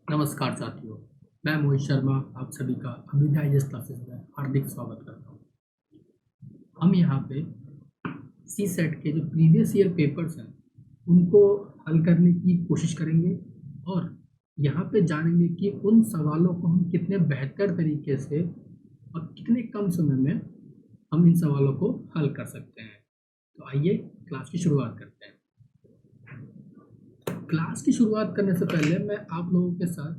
नमस्कार साथियों, मैं मोहित शर्मा आप सभी का अभिनय IAS क्लासेस में हार्दिक स्वागत करता हूँ। हम यहाँ पे सी सेट के जो प्रीवियस ईयर पेपर्स हैं उनको हल करने की कोशिश करेंगे और यहाँ पे जानेंगे कि उन सवालों को हम कितने बेहतर तरीके से और कितने कम समय में हम इन सवालों को हल कर सकते हैं। तो आइए क्लास की शुरुआत करते हैं। क्लास की शुरुआत करने से पहले मैं आप लोगों के साथ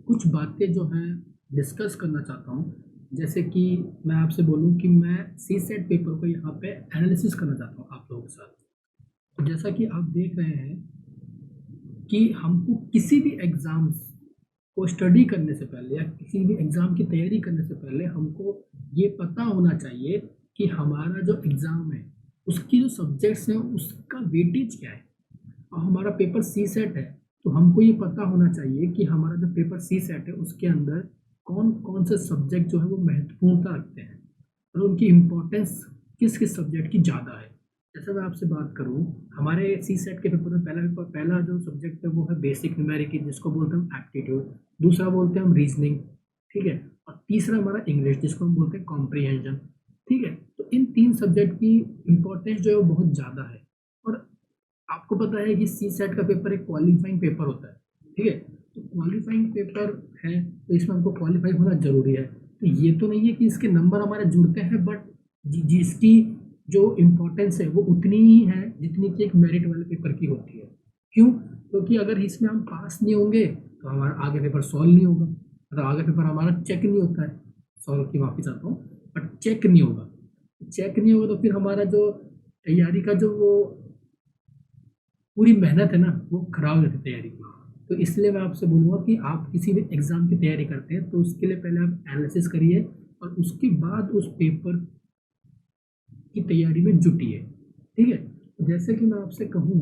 कुछ बातें जो हैं डिस्कस करना चाहता हूँ। जैसे कि मैं आपसे बोलूँ कि मैं सी सेट पेपर को यहाँ पे एनालिसिस करना चाहता हूँ आप लोगों के साथ। तो जैसा कि आप देख रहे हैं कि हमको किसी भी एग्ज़ाम्स को स्टडी करने से पहले या किसी भी एग्ज़ाम की तैयारी करने से पहले हमको ये पता होना चाहिए कि हमारा जो एग्ज़ाम है उसकी जो सब्जेक्ट्स हैं उसका वेटेज क्या है। और हमारा पेपर सी सेट है तो हमको ये पता होना चाहिए कि हमारा जो पेपर सी सेट है उसके अंदर कौन कौन से सब्जेक्ट जो है वो महत्वपूर्णता रखते हैं और उनकी इम्पोर्टेंस किस किस सब्जेक्ट की ज़्यादा है। जैसे मैं आपसे बात करूँ, हमारे सी सेट के पेपर में पहला जो सब्जेक्ट है वो है बेसिक न्यूमेरिक, जिसको बोलते हैं हम एप्टीट्यूड। दूसरा बोलते हैं हम रीजनिंग, ठीक है। और तीसरा हमारा इंग्लिश, जिसको हम बोलते हैं कॉम्प्रीहेंशन, ठीक है। तो इन तीन सब्जेक्ट की इम्पोर्टेंस जो है वो बहुत ज़्यादा है। और आपको पता है कि सी सेट का पेपर एक क्वालिफाइंग पेपर होता है, ठीक है। तो क्वालिफाइंग पेपर है तो इसमें हमको क्वालिफाई होना जरूरी है। तो ये तो नहीं है कि इसके नंबर हमारे जुड़ते हैं, बट जिसकी जो इम्पोर्टेंस है वो उतनी ही है जितनी कि एक मेरिट वाले पेपर की होती है। क्यों? क्योंकि अगर इसमें हम पास नहीं होंगे तो हमारा आगे पेपर सॉल्व नहीं होगा, मतलब आगे पेपर हमारा चेक नहीं होता है, सॉल्व की माफी चाहता हूँ, बट चेक नहीं होगा। चेक नहीं होगा तो फिर हमारा जो तैयारी का जो वो पूरी मेहनत है ना वो खराब हो जाती है तैयारी की। तो इसलिए मैं आपसे बोलूँगा कि आप किसी भी एग्ज़ाम की तैयारी करते हैं तो उसके लिए पहले आप एनालिसिस करिए और उसके बाद उस पेपर की तैयारी में जुटिए, ठीक है। तो जैसे कि मैं आपसे कहूँ,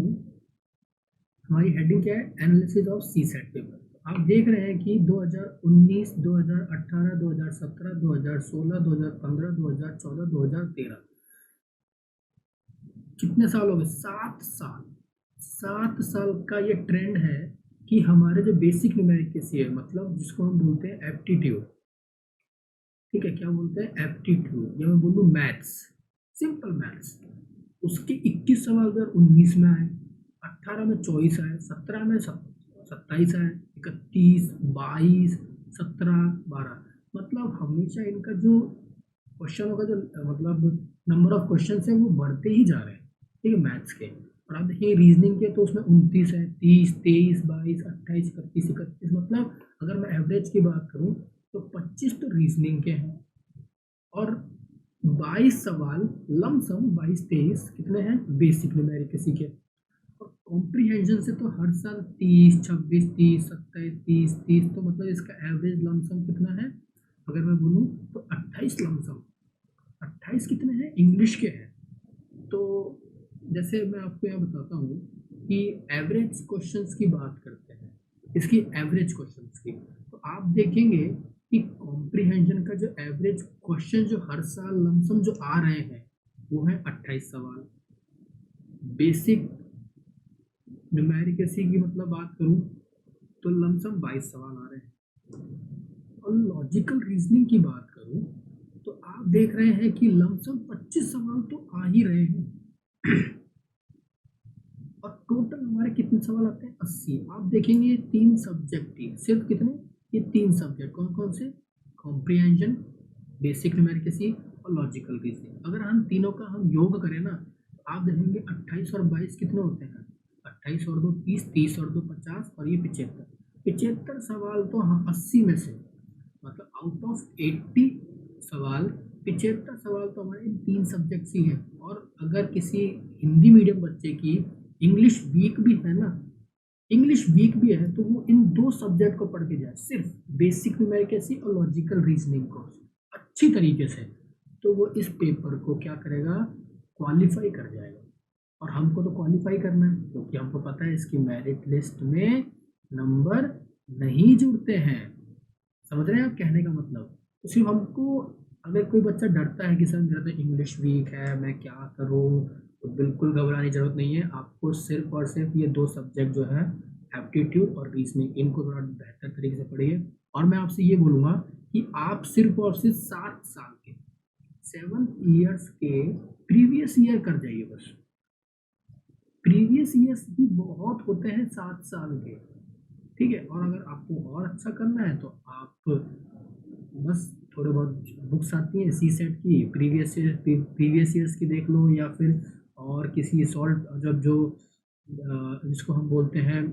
हमारी हेडिंग क्या है? Analysis of CSAT paper. आप देख रहे हैं कि 2019, 2018, 2017, 2016, 2015, 2014, 2013 कितने साल हो गए? 7 साल। 7 साल का ये ट्रेंड है कि हमारे जो बेसिक न्यूमेरिकल है, मतलब जिसको हम बोलते हैं एप्टीट्यूड, ठीक है, क्या बोलते हैं? एप्टीट्यूड, या मैं बोलूँ मैथ्स, सिंपल मैथ्स, उसके 21 सवाल 2019 में आए, 18 में 24 आए, 17 में 27 आए, 31, 22, 17, 12, मतलब हमेशा इनका जो क्वेश्चनों का जो मतलब नंबर ऑफ क्वेश्चन है वो बढ़ते ही जा रहे हैं, ठीक है, मैथ्स के। और आप देखिए रीजनिंग के तो उसमें 29 है, 30, 23, 22, 28, 31, 31, मतलब अगर मैं एवरेज की बात करूँ तो 25 तो रीजनिंग के हैं और 22 सवाल लमसम 22-23 कितने हैं? बेसिक न्यूमेरिकल के। और कॉम्प्रीहेंशन से तो हर साल 30, 26, 30, 27, 30, 30, तो मतलब इसका एवरेज लमसम कितना है? अगर मैं बोलूँ तो 28 लमसम। 28 कितने हैं? इंग्लिश के हैं। तो जैसे मैं आपको यह बताता हूँ कि एवरेज क्वेश्चंस की बात करते हैं, इसकी एवरेज क्वेश्चंस की, तो आप देखेंगे कि कॉम्प्रीहेंशन का जो एवरेज क्वेश्चन जो हर साल लमसम जो आ रहे हैं वो है 28 सवाल। बेसिक न्यूमेरिकल की मतलब बात करूँ तो लमसम 22 सवाल आ रहे हैं। और लॉजिकल रीजनिंग की बात करूँ तो आप देख रहे हैं कि लमसम 25 सवाल तो आ ही रहे हैं। और टोटल हमारे कितने सवाल आते हैं? 80। आप देखेंगे ये 3 सब्जेक्ट ही, सिर्फ कितने? ये 3 सब्जेक्ट कौन कौन से? कॉम्प्रीहेंशन, बेसिक न्यूमेरिकल और लॉजिकल रीजनिंग। अगर हम तीनों का हम योग करें ना तो आप देखेंगे 28 और 22 कितने होते हैं? 28 और 2 30, 30 और 2 50 और ये 75। 75 सवाल तो हाँ 80 में से, मतलब आउट ऑफ 80 सवाल 75 सवाल तो हमारे इन 3 सब्जेक्ट ही हैं। और अगर किसी हिंदी मीडियम बच्चे की इंग्लिश वीक भी है ना, इंग्लिश वीक भी है, तो वो इन 2 सब्जेक्ट को पढ़ के जाए, सिर्फ बेसिक न्यूमेरिकल और लॉजिकल रीजनिंग को अच्छी तरीके से, तो वो इस पेपर को क्या करेगा? क्वालिफाई कर जाएगा। और हमको तो क्वालिफाई करना है क्योंकि हमको पता है इसकी मेरिट लिस्ट में नंबर नहीं जुड़ते हैं। समझ रहे हैं आप कहने का मतलब? तो सिर्फ हमको, अगर कोई बच्चा डरता है कि सर मेरा तो इंग्लिश वीक है मैं क्या करूँ, तो बिल्कुल घबराने की जरूरत नहीं है। आपको सिर्फ और सिर्फ ये 2 सब्जेक्ट जो है एप्टीट्यूड और रीजनिंग, इनको थोड़ा बेहतर तरीके से पढ़िए। और मैं आपसे ये बोलूँगा कि आप सिर्फ और सिर्फ 7 साल के 7 ईयर्स के प्रीवियस ईयर कर जाइए बस। प्रीवियस ईयर्स भी बहुत होते हैं 7 साल के, ठीक है। और अगर आपको और अच्छा करना है तो आप बस थोड़े बहुत बुक्स आती हैं सी सेट की, प्रीवियस ईयर्स की देख लो, या फिर और किसी सॉल्ट जब जो जिसको हम बोलते हैं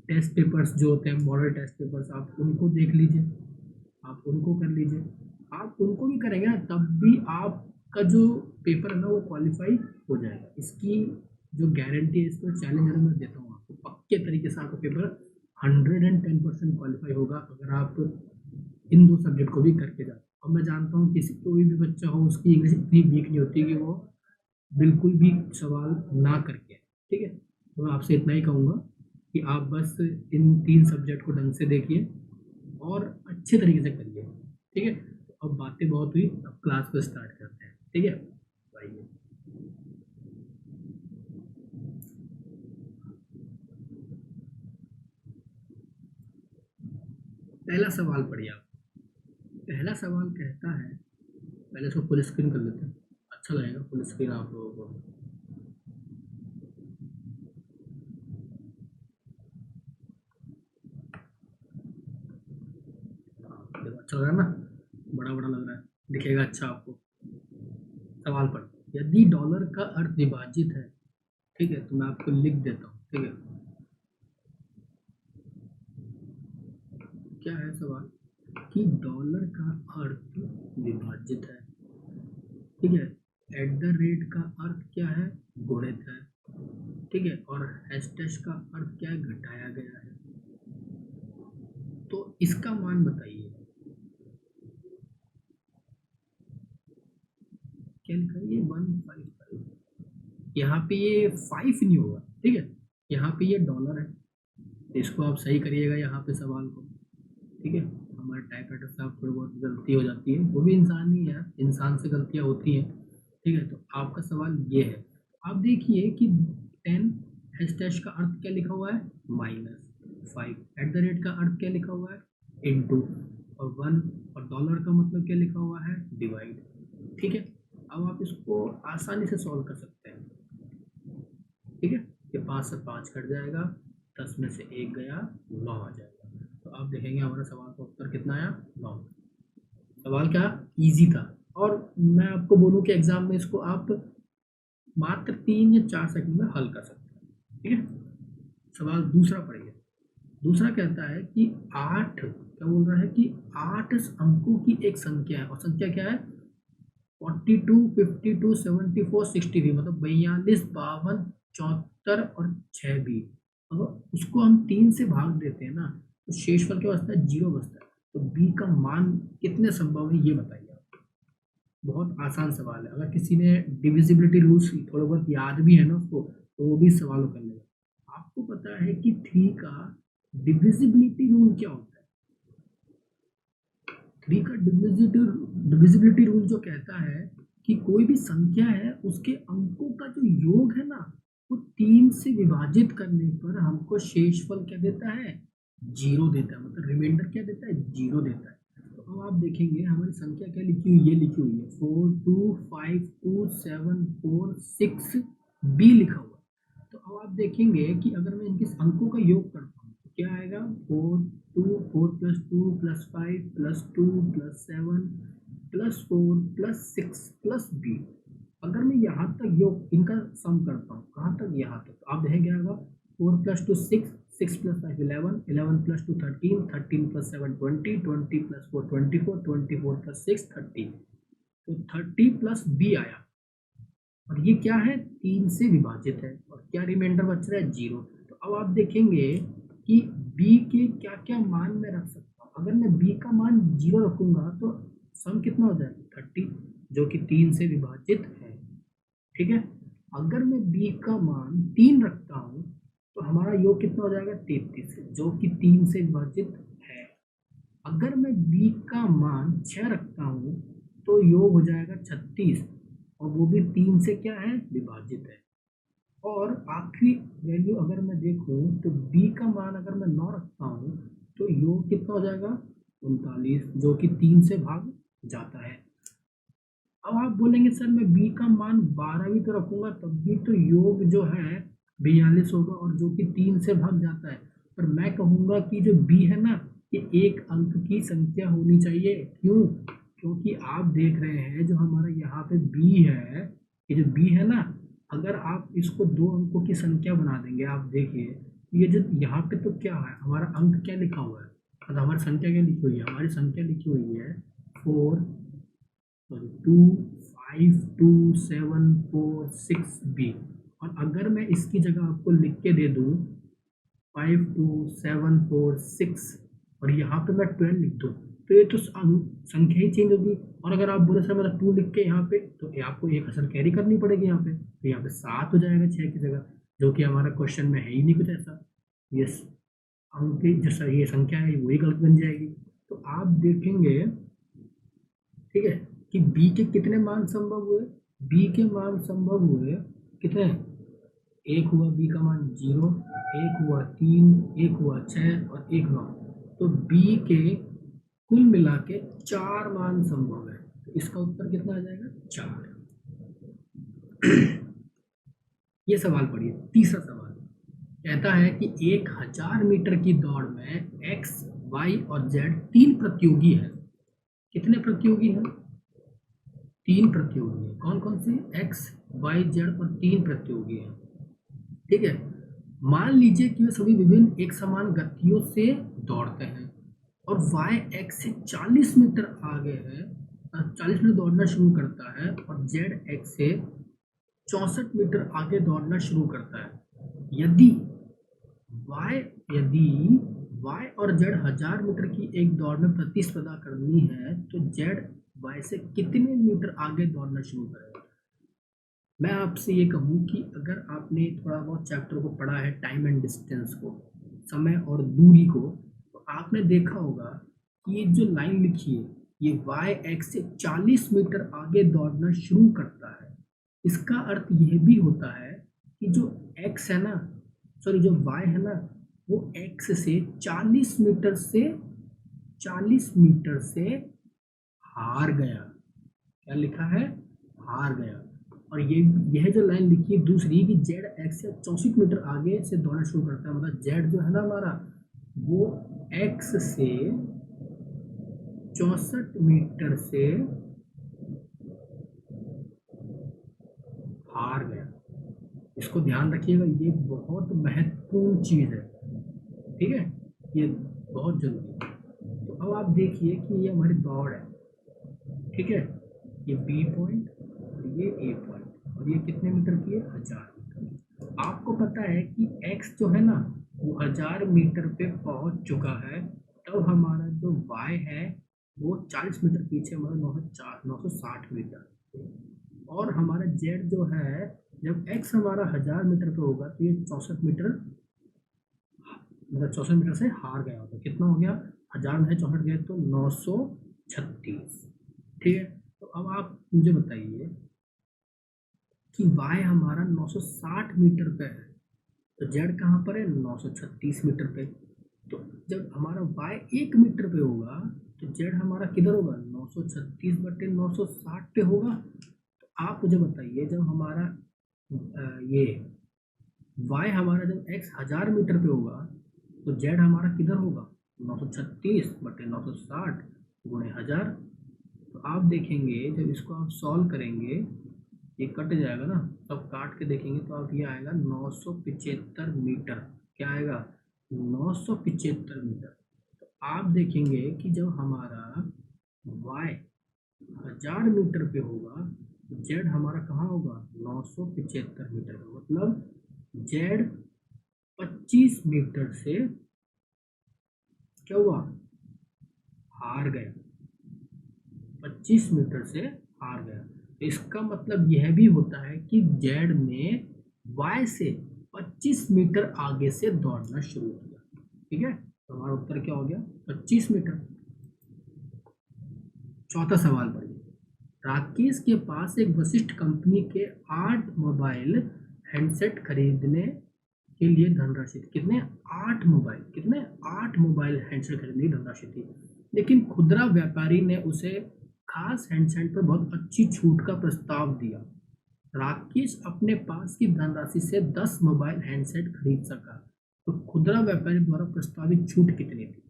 टेस्ट पेपर्स जो होते हैं, मॉडल टेस्ट पेपर्स, आप उनको देख लीजिए, आप उनको कर लीजिए। आप उनको भी करेंगे ना तब भी आपका जो पेपर है ना वो क्वालिफाई हो जाएगा। इसकी जो गारंटी है, इसको चैलेंजर मैं देता हूँ आपको, पक्के तरीके से आपका पेपर 110% क्वालिफाई होगा अगर आप इन 2 सब्जेक्ट को भी करके जाते। और मैं जानता हूँ किसी कोई भी बच्चा हो उसकी इंग्लिश इतनी वीक नहीं होती कि वो बिल्कुल भी सवाल ना करके, ठीक है। तो मैं आपसे इतना ही कहूँगा कि आप बस इन 3 सब्जेक्ट को ढंग से देखिए और अच्छे तरीके से करिए, ठीक है। तो अब बातें बहुत हुई, अब क्लास को स्टार्ट करते हैं, ठीक है। आइए, पहला सवाल पढ़िए आप। पहला सवाल कहता है, पहले इसको फुल स्क्रीन कर लेते हैं, अच्छा लगेगा फुल स्क्रीन आप लोगों को। देखो अच्छा लग रहा है ना, बड़ा बड़ा लग रहा है, दिखेगा अच्छा आपको। सवाल पढ़, यदि डॉलर का अर्थ विभाजित है, ठीक है, तो मैं आपको लिख देता हूँ, ठीक है। क्या है सवाल कि डॉलर का अर्थ विभाजित है, ठीक है। एट द रेट का अर्थ क्या है, गुणित है, ठीक है। और हैशटैग का अर्थ क्या है, घटाया गया है। तो इसका मान बताइए, क्या लिखा है, ये 155, यहाँ पे ये 5 नहीं होगा, ठीक है। यहाँ पे ये डॉलर है, इसको आप सही करिएगा यहाँ पे सवाल को, ठीक है। हमारे टाइपराइटर साहब थोड़ी बहुत गलती हो जाती है, वो भी इंसान ही है, इंसान से गलतियाँ होती हैं, ठीक है। तो आपका सवाल ये है, आप देखिए कि 10 हैशटैग का अर्थ क्या लिखा हुआ है, -5, एट द रेट का अर्थ क्या लिखा हुआ है, इनटू, और 1, और डॉलर का मतलब क्या लिखा हुआ है, डिवाइड, ठीक है। अब आप इसको आसानी से सॉल्व कर सकते हैं, ठीक है। ये 5 से 5 कट जाएगा, 10 में से 1 गया, 9 आ जाएगा। तो आप देखेंगे हमारा सवाल का उत्तर कितना आया, 9। सवाल क्या इजी था, और मैं आपको बोलूँ कि एग्जाम में इसको आप मात्र 3 या 4 सेकंड में हल कर सकते हैं, ठीक है। सवाल दूसरा पढ़िए। दूसरा कहता है कि 8, क्या बोल रहा है कि 8 अंकों की एक संख्या है, और संख्या क्या है, 42, 52, 74, 63, मतलब 42, 52, 74 और 6 भी। अगर उसको हम 3 से भाग देते हैं ना तो शेषफल क्या बचता है, 0 बचता है। तो बी का मान कितने संभव है ये बताइए आप। बहुत आसान सवाल है, अगर किसी ने डिविजिबिलिटी रूल्स थोड़ा बहुत याद भी है ना उसको, तो वो भी सवाल कर लेगा। आपको पता है कि 3 का डिविजिबिलिटी रूल क्या होता है, 3 का डिविजिबिलिटी रूल जो कहता है कि कोई भी संख्या है उसके अंकों का जो योग है ना वो 3 से विभाजित करने पर हमको शेषफल क्या देता है, 0 देता है, मतलब रिमाइंडर क्या देता है, 0 देता है। तो अब आप देखेंगे हमारी संख्या क्या लिखी हुई है, ये लिखी हुई है 425274 6 बी लिखा हुआ है। तो अब आप देखेंगे कि अगर मैं इनके अंकों का योग करता हूँ तो क्या आएगा, 4 plus 2 plus 5 plus 2 plus 7 plus 4 plus 6 plus B. अगर मैं यहाँ तक योग इनका सम करता हूँ, कहाँ तक, यहाँ तक, तो आप देखेंगे आएगा 4 plus 2 6, 6 plus 5 11, 11 plus 2 13, 13 plus 7 20, 20 plus 4 24, 24 plus 6 30। तो 30 प्लस बी आया, और ये क्या है, 3 से विभाजित है, और क्या रिमाइंडर बच रहा है, 0। तो अब आप देखेंगे कि बी के क्या क्या मान मैं रख सकता हूँ। अगर मैं बी का मान 0 रखूंगा तो सम कितना हो जाएगा, 30, जो कि 3 से विभाजित है, ठीक है। अगर मैं बी का मान 3 रखता हूँ तो हमारा योग कितना हो जाएगा, 33, जो कि 3 से विभाजित है। अगर मैं बी का मान 6 रखता हूँ तो योग हो जाएगा 36, और वो भी 3 से क्या है, विभाजित है। और आखिरी वैल्यू अगर मैं देखूं तो b का मान अगर मैं 9 रखता हूं तो योग कितना हो जाएगा 39, जो कि 3 से भाग जाता है। अब आप बोलेंगे सर मैं b का मान 12 भी तो रखूंगा तब भी तो योग जो है 42 होगा और जो कि 3 से भाग जाता है। पर मैं कहूंगा कि जो b है ना ये एक अंक की संख्या होनी चाहिए। क्यों? क्योंकि आप देख रहे हैं जो हमारा यहाँ पे b है, ये जो b है ना, अगर आप इसको 2 अंकों की संख्या बना देंगे, आप देखिए ये जो यहाँ पे तो क्या है हमारा अंक क्या लिखा हुआ है, मतलब हमारी संख्या क्या लिखी हुई है, हमारी संख्या लिखी हुई है 2 5 2 7 4 6 b। और अगर मैं इसकी जगह आपको लिख के दे दूं 5 2 7 4 6 और यहाँ पे मैं 12 लिख दूं तो ये तो संख्या ही चेंज होगी। और अगर आप बोले सर मेरा 2 लिख के यहाँ पे तो ये आपको एक असल कैरी करनी पड़ेगी यहाँ पे, तो यहाँ पे 7 हो जाएगा 6 की जगह, जो कि हमारा क्वेश्चन में है ही नहीं कुछ ऐसा। ये अंक जैसा ये संख्या है वही गलत बन जाएगी। तो आप देखेंगे ठीक है कि बी के कितने मान संभव हुए, बी के मान संभव हुए कितने, एक हुआ बी का मान 0, एक हुआ 3, एक हुआ 6 और एक 9। तो बी के कुल मिला के 4 मान संभव है। तो इसका उत्तर कितना आ जाएगा 4। ये सवाल पढ़िए, तीसरा सवाल कहता है कि 1000 मीटर की दौड़ में एक्स वाई और जेड 3 प्रतियोगी हैं। कितने प्रतियोगी हैं? 3 प्रतियोगी हैं। कौन कौन से? एक्स वाई जेड और 3 प्रतियोगी हैं। ठीक है, मान लीजिए कि वे सभी विभिन्न एक समान गतियों से दौड़ते हैं और वाई एक्स से 40 मीटर आगे है, 40 मीटर दौड़ना शुरू करता है और जेड एक्स से 64 मीटर आगे दौड़ना शुरू करता है। यदि वाई यदि वाई और जेड 1000 मीटर की एक दौड़ में प्रतिस्पर्धा करनी है तो जेड वाई से कितने मीटर आगे दौड़ना शुरू करेगा? मैं आपसे ये कहूँ कि अगर आपने थोड़ा बहुत चैप्टर को पढ़ा है, टाइम एंड डिस्टेंस को, समय और दूरी को, तो आपने देखा होगा कि ये जो लाइन लिखी है ये वाई एक्स से 40 मीटर आगे दौड़ना शुरू करता है। इसका अर्थ यह भी होता है कि जो एक्स है ना, सॉरी जो वाई है ना, वो एक्स से 40 मीटर से 40 मीटर से हार गया। क्या लिखा है? हार गया। और ये यह जो लाइन लिखी है दूसरी कि जेड एक्स से 64 मीटर आगे से दौड़ना शुरू करता है, मतलब जेड जो है ना हमारा वो एक्स से 64 मीटर से हार गया। इसको ध्यान रखिएगा, ये बहुत महत्वपूर्ण चीज है। ठीक है, ये बहुत जरूरी है। तो अब आप देखिए कि ये हमारी दौड़ है, ठीक है, ये बी पॉइंट और ये ए पॉइंट और ये कितने मीटर की है? 1000 मीटर। आपको पता है कि x जो है ना वो 1000 मीटर पे पहुंच चुका है, तब हमारा जो y है वो 40 मीटर पीछे, मतलब 960 मीटर। और हमारा z जो है जब x हमारा 1000 मीटर पे होगा तो ये 64 मीटर, मतलब 64 मीटर से हार गया होगा। कितना हो गया? 1000 में 64 गए तो 936। ठीक है, तो अब आप मुझे बताइए कि y हमारा 960 मीटर पे है तो z कहाँ पर है? 936 मीटर पे। तो जब हमारा y 1 मीटर पे होगा तो z हमारा किधर होगा? 936 बटे 960 पे होगा। तो आप मुझे बताइए जब हमारा ये y हमारा जब x 1000 मीटर पे होगा तो z हमारा किधर होगा? 936 बटे 960 गुणे 1000। तो आप देखेंगे जब इसको आप सॉल्व करेंगे ये कट जाएगा ना, तब काट के देखेंगे तो आप ये आएगा 975 मीटर। क्या आएगा? 975 मीटर। तो आप देखेंगे कि जब हमारा y 1000 मीटर पे होगा तो z हमारा कहाँ होगा? 975 मीटर पे, मतलब z 25 मीटर से क्या हुआ? हार गया। 25 मीटर से हार गया। तो इसका मतलब यह भी होता है कि जेड ने y से 25 मीटर आगे से दौड़ना शुरू किया। ठीक है, तो हमारा उत्तर क्या हो गया? 25 मीटर। चौथा सवाल पढ़िए। राकेश के पास एक वशिष्ठ कंपनी के 8 मोबाइल हैंडसेट खरीदने के लिए धनराशि थी। कितने? 8 मोबाइल। कितने? 8 मोबाइल हैंडसेट खरीदने की धनराशि थी। लेकिन खुदरा व्यापारी ने उसे खास हैंडसेट पर बहुत अच्छी छूट का प्रस्ताव दिया। राकेश अपने पास की धनराशि से 10 मोबाइल हैंडसेट खरीद सका। तो खुदरा व्यापारी द्वारा प्रस्तावित छूट कितनी थी?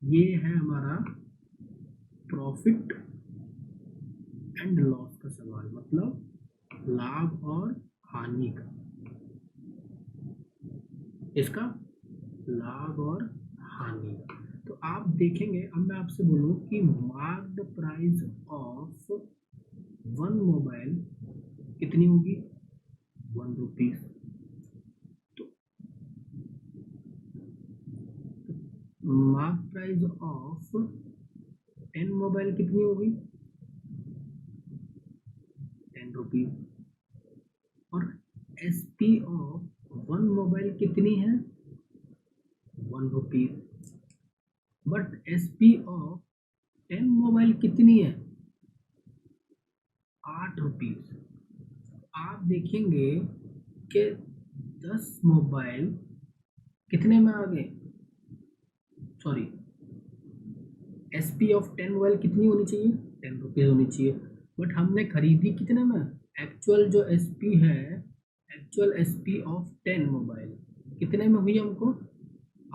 ये है हमारा प्रॉफिट एंड लॉस का सवाल, मतलब लाभ और हानि का। इसका लाभ और हानि का। तो आप देखेंगे, अब मैं आपसे बोलूं कि मार्क्ड प्राइस ऑफ 1 मोबाइल कितनी होगी? 1 रुपीज। तो मार्क प्राइस ऑफ 10 मोबाइल कितनी होगी? 10 रुपीज। और एसपी ऑफ 1 मोबाइल कितनी है? 1 rupees. But SP of 10 mobile कितनी है? 8 रुपीज। आप देखेंगे कि 10 मोबाइल कितने में आ गए? सॉरी, एसपी ऑफ 10 मोबाइल कितनी होनी चाहिए? 10 रुपीज होनी चाहिए। बट हमने खरीदी कितने में? एक्चुअल जो एसपी है, एक्चुअल एसपी ऑफ 10 मोबाइल कितने में हुई हमको?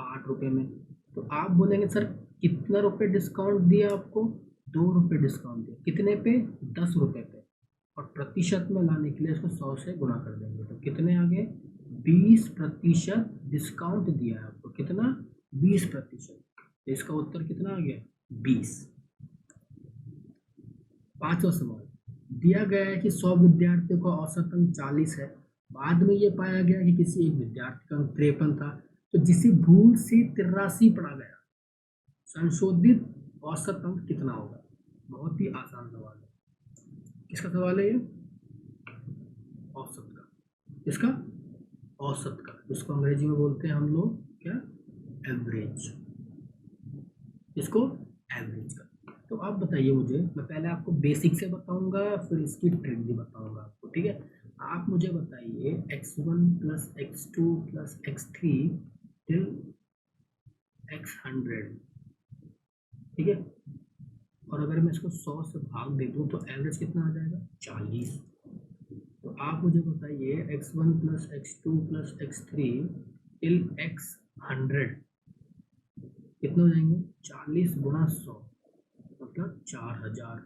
8 रुपये में। तो आप बोलेंगे सर कितना रुपये डिस्काउंट दिया आपको? 2 रुपये डिस्काउंट दिया। कितने पे? 10 रुपये पे। और प्रतिशत में लाने के लिए इसको 100 से गुणा कर देंगे। तो कितने आ गए? 20% डिस्काउंट दिया है आपको। कितना? 20%। तो इसका उत्तर कितना आ गया? 20। पांचवा सवाल, दिया गया है कि 100 विद्यार्थियों का औसत अंक 40 है। बाद में यह पाया गया कि किसी एक विद्यार्थी का अंक 53 था, तो जिसे भूल से 83 पढ़ा गया, संशोधित औसत अंक कितना होगा? बहुत ही आसान सवाल है। किसका सवाल है ये? औसत का। किसका? औसत का, जिसको अंग्रेजी में बोलते हैं हम लोग क्या? एवरेज। इसको एवरेज का। तो आप बताइए मुझे, मैं पहले आपको बेसिक से बताऊंगा, फिर इसकी ट्रिक भी बताऊंगा आपको, ठीक है? आप मुझे बताइए x1 plus x2 plus x3 till x100, ठीक है? और अगर मैं इसको 100 से भाग दे दूँ तो एवरेज कितना आ जाएगा? 40। तो आप मुझे बताइए x1 plus x2 plus x3 till x100 कितने हो जाएंगे? 40 गुणा 100 मतलब 4000,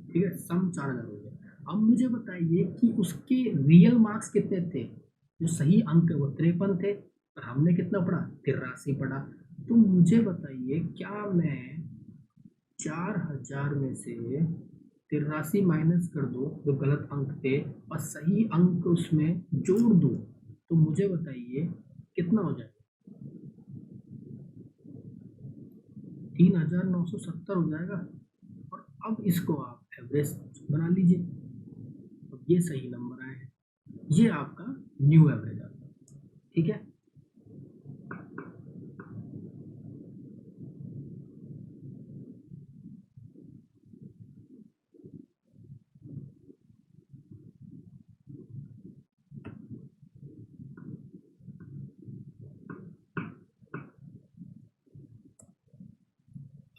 ठीक है? सम 4000 हो गया। अब मुझे बताइए कि उसके रियल मार्क्स कितने थे? जो सही अंक है वो 53 थे, और हमने कितना पढ़ा? 83 पढ़ा। तो मुझे बताइए क्या मैं 4000 में से 83 माइनस कर दूं जो गलत अंक थे, और सही अंक उसमें जोड़ दूं, तो मुझे बताइए कितना हो जाएगा? 3970 हो जाएगा। और अब इसको आप एवरेज बना लीजिए। अब ये सही नंबर आए हैं, ये आपका न्यू एवरेज आता है, ठीक है?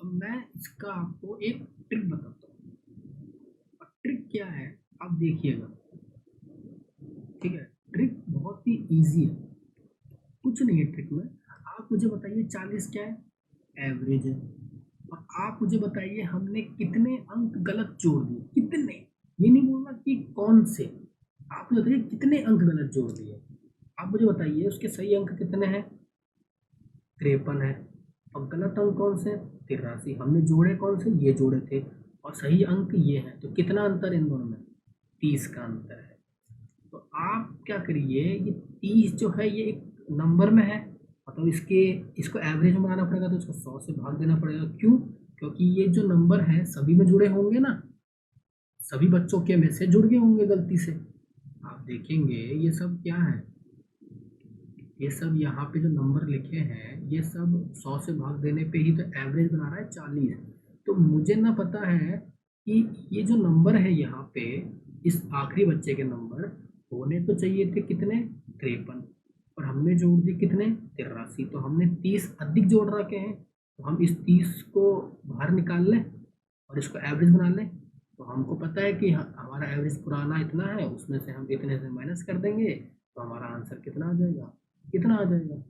अब मैं इसका आपको एक ट्रिक बताता हूँ। और ट्रिक क्या है आप देखिएगा, ठीक है? ट्रिक बहुत ही इजी है, कुछ नहीं है ट्रिक में। आप मुझे बताइए 40 क्या है? एवरेज है। और आप मुझे बताइए हमने कितने अंक गलत जोड़ दिए? कितने? ये नहीं बोलना कि कौन से, आप मुझे बताइए कितने अंक गलत जोड़ दिए। आप मुझे बताइए उसके सही अंक कितने हैं? 53 है। और गलत अंक कौन से? 83। हमने जोड़े कौन से? ये जोड़े थे। और सही अंक ये है। तो कितना अंतर इन दोनों में? 30 का अंतर है। तो आप क्या करिए, ये 30 जो है ये एक नंबर में है, मतलब इसको एवरेज में बनाना पड़ेगा, तो इसको 100 से भाग देना पड़ेगा। क्यों? क्योंकि ये जो नंबर है सभी में जुड़े होंगे ना, सभी बच्चों के में से जुड़ गए होंगे गलती से। आप देखेंगे ये सब क्या है, ये सब यहाँ पे जो नंबर लिखे हैं ये सब 100 से भाग देने पे ही तो एवरेज बना रहा है 40। तो मुझे ना पता है कि ये जो नंबर है यहाँ पे, इस आखिरी बच्चे के नंबर, होने तो चाहिए थे कितने, 53, और हमने जोड़ दिए कितने, 83। तो हमने 30 अधिक जोड़ रखे हैं, तो हम इस 30 को बाहर निकाल लें और इसको एवरेज बना लें। तो हमको पता है कि हमारा एवरेज पुराना इतना है, उसमें से हम इतने से माइनस कर देंगे, तो हमारा आंसर कितना आ जाएगा, कितना आ जाएगा।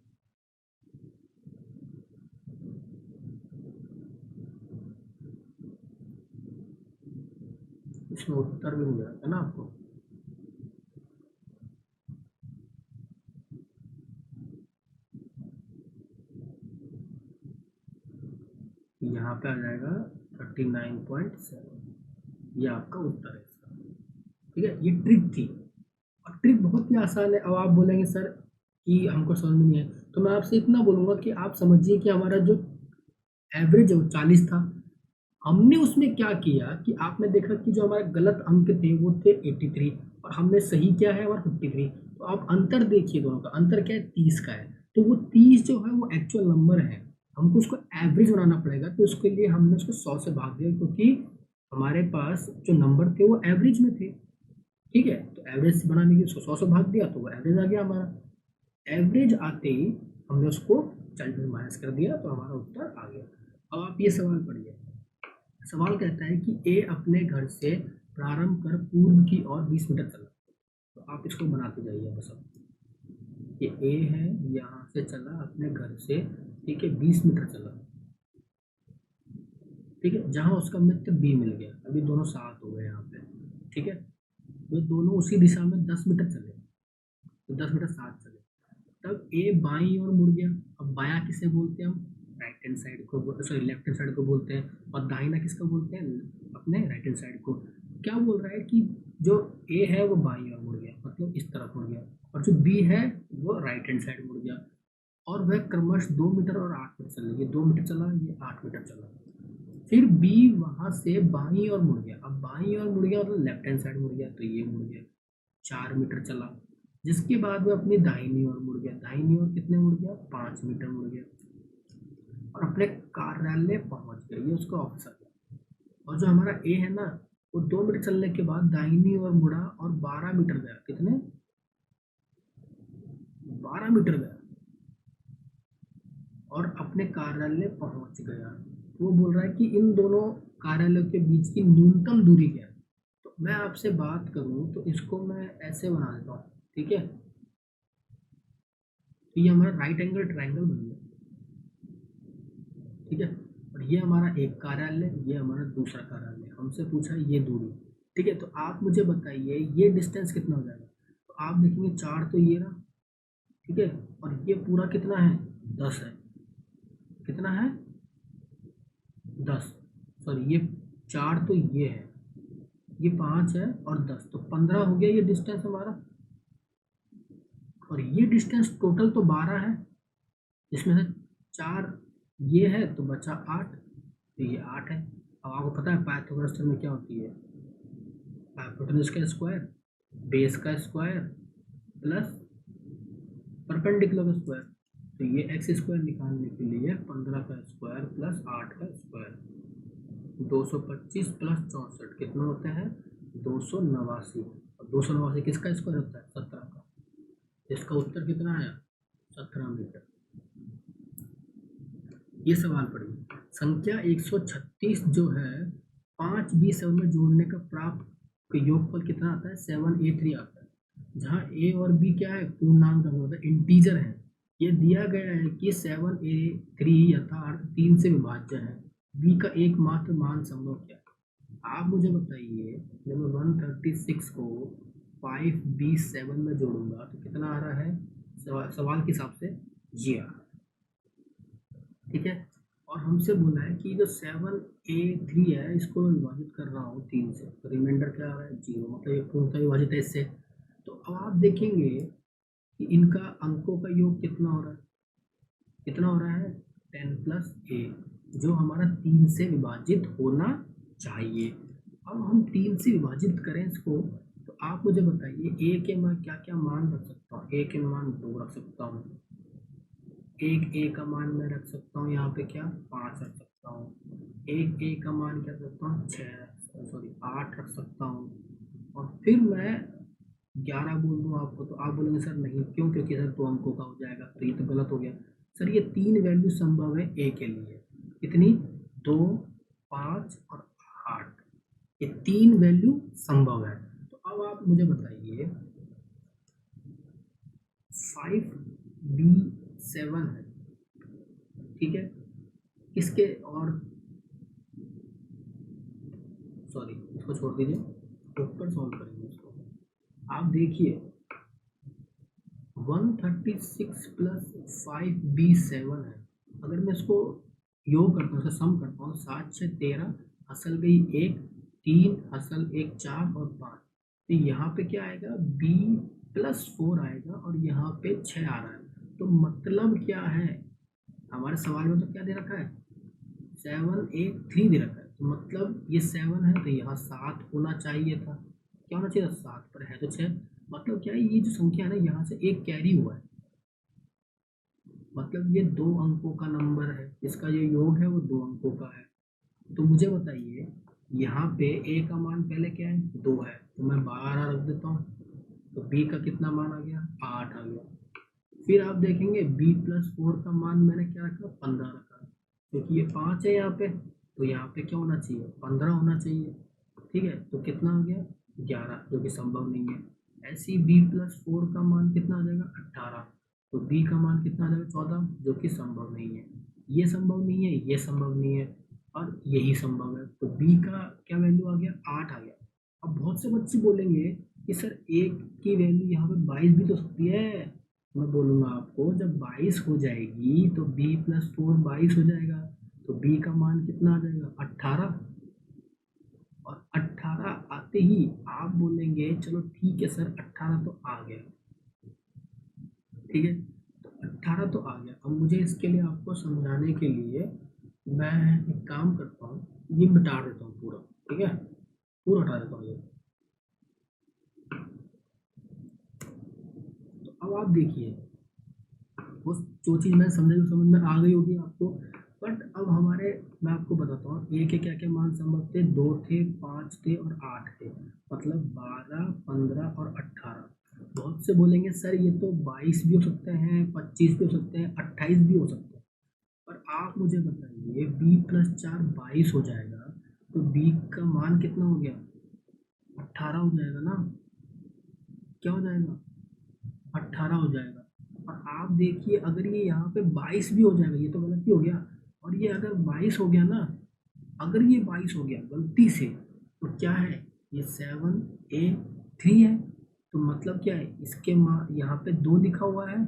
इसमें उत्तर भी मिल जाएगा ना आपको। यहाँ पे आ जाएगा 39.7, ये आपका उत्तर है इसका। ठीक है, ये ट्रिक थी, और ट्रिक बहुत ही आसान है। अब आप बोलेंगे सर कि हमको समझ में नहीं है, तो मैं आपसे इतना बोलूँगा कि आप समझिए कि हमारा जो एवरेज है वो 40 था। हमने उसमें क्या किया कि आपने देखा कि जो हमारे गलत अंक थे वो थे 83, और हमने सही क्या है हमारा 53। तो आप अंतर देखिए, दोनों का अंतर क्या है, 30 का है। तो वो 30 जो है वो एक्चुअल नंबर है, हमको उसको एवरेज बनाना पड़ेगा। तो उसके लिए हमने उसको 100 से भाग दिया, क्योंकि हमारे पास जो नंबर थे वो एवरेज में थे। ठीक है, तो एवरेज बनाने के लिए उसको 100 से भाग दिया, तो वो एवरेज आ गया हमारा। एवरेज आते ही हमने उसको 40 में माइनस कर दिया, तो हमारा उत्तर आ गया। अब आप ये सवाल पढ़िए। सवाल कहता है कि ए अपने घर से प्रारंभ कर पूर्व की ओर 20 मीटर चला। तो आप इसको बनाते जाइए बस। अब ये ए है, यहाँ से चला अपने घर से, ठीक है, 20 मीटर चला। ठीक है, जहाँ उसका मित्र बी मिल गया, अभी दोनों साथ हो गए यहाँ पे। ठीक है, वो दोनों उसी दिशा में 10 मीटर चले, तो 10 मीटर साथ चले। तब ए बाईं ओर मुड़ गया। अब बायां किसे बोलते हैं हम, राइट हैंड साइड को, सॉरी लेफ्ट हैंड साइड को बोलते हैं। और दाहिना किसका बोलते हैं, अपने राइट हैंड साइड को। क्या बोल रहा है कि जो ए है वो बाईं ओर मुड़ गया, मतलब इस तरफ मुड़ गया, और जो बी है वो राइट हैंड साइड मुड़ गया। और वह क्रमश 2 मीटर और 8 मीटर चला, ये 2 मीटर चला, ये 8 मीटर चला। फिर बी वहां से बाईं ओर मुड़ गया। अब बाईं ओर मुड़ गया मतलब लेफ्ट हैंड साइड मुड़ गया, तो ये मुड़ गया, 4 मीटर चला। जिसके बाद वो अपनी दाहिनी ओर मुड़ गया। दाहिनी ओर कितने मुड़ गया, 5 मीटर मुड़ गया, और अपने कार्यालय पहुंच गया। ये उसका ऑफिस आ गया। और जो हमारा ए है ना, वो 2 मीटर चलने के बाद दाहिनी ओर मुड़ा और 12 मीटर गया। कितने, 12 मीटर गया, और अपने कार्यालय पहुंच गया। वो बोल रहा है कि इन दोनों कार्यालयों के बीच की न्यूनतम दूरी क्या है। तो मैं आपसे बात करूं तो इसको मैं ऐसे बना देता हूँ। ठीक है, तो ये हमारा राइट एंगल ट्रायंगल बन गया। ठीक है, और ये हमारा एक कार्यालय, ये हमारा दूसरा कार्यालय, हमसे पूछा ये दूरी। ठीक है, तो आप मुझे बताइए ये डिस्टेंस कितना हो जाएगा। तो आप देखेंगे 4 तो ये रहा, ठीक है, और ये पूरा कितना है, 10 है। कितना है, 10। सॉरी, ये 4 तो ये है, ये 5 है, और 10 तो 15 हो गया ये डिस्टेंस हमारा। और ये डिस्टेंस टोटल तो 12 है, इसमें से 4 ये है, तो बचा 8, तो ये 8 है। अब आपको पता है पाइथागोरस थ्योरम में क्या होती है, हाइपोटेनस का स्क्वायर, बेस का स्क्वायर, प्लस परपेंडिकुलर का स्क्वायर। तो ये एक्स स्क्वायर निकालने के लिए 15 का स्क्वायर प्लस 8 का स्क्वायर, 225 प्लस 64 कितना होता है, 289। और 289 किसका स्क्वायर होता है, 17 का। इसका उत्तर कितना आया, 17 मीटर। ये सवाल पढ़िए। संख्या 136 जो है 5b7 में जोड़ने का प्राप्त योगफल कितना आता है, 7a3 आता है। जहाँ a और b क्या है, पूर्णांक अंक होता है, इंटीजर है। ये दिया गया है कि 7a3 यथार्थ 3 से विभाज्य है। b का एकमात्र मान संभव क्या है। आप मुझे बताइए, जब मैं 136 को 5b7 में जोड़ूंगा तो कितना आ रहा है, सवाल के हिसाब से ये आ रहा है। ठीक है, और हमसे बोला है कि जो 7a3 है इसको विभाजित कर रहा हूँ 3 से, तो रिमाइंडर क्या आ रहा है, 0, मतलब ये पूर्णतः विभाजित है इससे। तो अब आप देखेंगे कि इनका अंकों का योग कितना हो रहा है, कितना हो रहा है, 10 प्लस a, जो हमारा 3 से विभाजित होना चाहिए। अब हम 3 से विभाजित करें इसको, तो आप मुझे बताइए a के मैं क्या क्या मान रख सकता हूँ। a के मान 2 रख सकता हूँ, एक ए का मान मैं रख सकता हूँ यहाँ पे क्या, 5 रख सकता हूँ। एक ए का मान क्या रख सकता हूँ, 6, सॉरी 8 रख सकता हूँ। और फिर मैं 11 बोल दूँ आपको तो आप बोलेंगे सर नहीं, क्यों? क्योंकि सर 2 अंकों का हो जाएगा, तो ये तो गलत हो गया। सर ये 3 वैल्यू संभव है ए के लिए, कितनी? 2, 5 और 8, ये 3 वैल्यू संभव है। तो अब आप मुझे बताइए 5B7 है, ठीक है, इसके और सॉरी इसको छोड़ दीजिए, ऊपर सॉल्व करेंगे इसको। आप देखिए 136 प्लस 5B7 है, अगर मैं इसको योग करता हूँ, सम करता हूँ, 7 6 13, हसल गई 1, 3 हसल 1 4 और 5, तो यहाँ पे क्या आएगा? B+4 आएगा और यहाँ पे 6 आ रहा है। तो मतलब क्या है, हमारे सवाल में तो क्या दे रखा है? 7 8 3 दे रखा है, तो मतलब ये 7 है तो यहाँ 7 होना चाहिए था। क्या होना चाहिए था? 7, पर है तो 6। मतलब क्या है, ये जो संख्या है ना, यहाँ से एक कैरी हुआ है, मतलब ये 2 अंकों का नंबर है, इसका जो योग है वो 2 अंकों का है। तो मुझे बताइए यहाँ पे ए का मान पहले क्या है? 2 है, तो मैं 12 रख देता हूँ, तो बी का कितना मान आ गया? 8 आ गया। फिर आप देखेंगे B+4 का मान मैंने क्या रखा? 15 रखा, क्योंकि ये 5 है यहाँ पे, तो यहाँ पे क्या होना चाहिए? 15 होना चाहिए, ठीक है। तो कितना हो गया? 11, जो कि संभव नहीं है। ऐसे ही B+4 का मान कितना आ जाएगा? 18, तो B का मान कितना आ जाएगा? 14, जो कि संभव नहीं है। ये संभव नहीं है, ये संभव नहीं है, और यही संभव है। तो B का क्या वैल्यू आ गया? 8 आ गया। अब बहुत से बच्चे बोलेंगे कि सर एक की वैल्यू यहाँ पे 22 भी तो सकती है। मैं बोलूँगा आपको, जब 22 हो जाएगी तो B+4 22 हो जाएगा, तो B का मान कितना आ जाएगा? 18, और 18 आते ही आप बोलेंगे चलो ठीक है सर 18 तो आ गया, ठीक है, तो 18 तो आ गया। अब मुझे इसके लिए आपको समझाने के लिए मैं एक काम करता हूँ, ये मिटा देता हूँ पूरा, ठीक है, पूरा हटा देता हूँ ये। तो अब आप देखिए, वो जो चीज़ मैं समझ में आ गई होगी आपको, बट अब हमारे, मैं आपको बताता हूँ ए के क्या क्या मान संभव थे। 2 थे, 5 थे और 8 थे, मतलब 12 15 और 18। बहुत से बोलेंगे सर ये तो 22 भी हो सकते हैं, 25 भी हो सकते हैं, 28 भी हो सकते हैं, पर आप मुझे बताइए B+4 22 हो जाएगा, तो B का मान कितना हो गया? 18 हो जाएगा ना, क्या हो जाएगा? 18 हो जाएगा। और आप देखिए अगर ये यहाँ पे 22 भी हो जाएगा, ये तो गलती हो गया, और ये अगर 22 हो गया ना, अगर ये 22 हो गया गलती से, तो क्या है? ये 7A3 है, तो मतलब क्या है? इसके माँ यहाँ पे 2 लिखा हुआ है,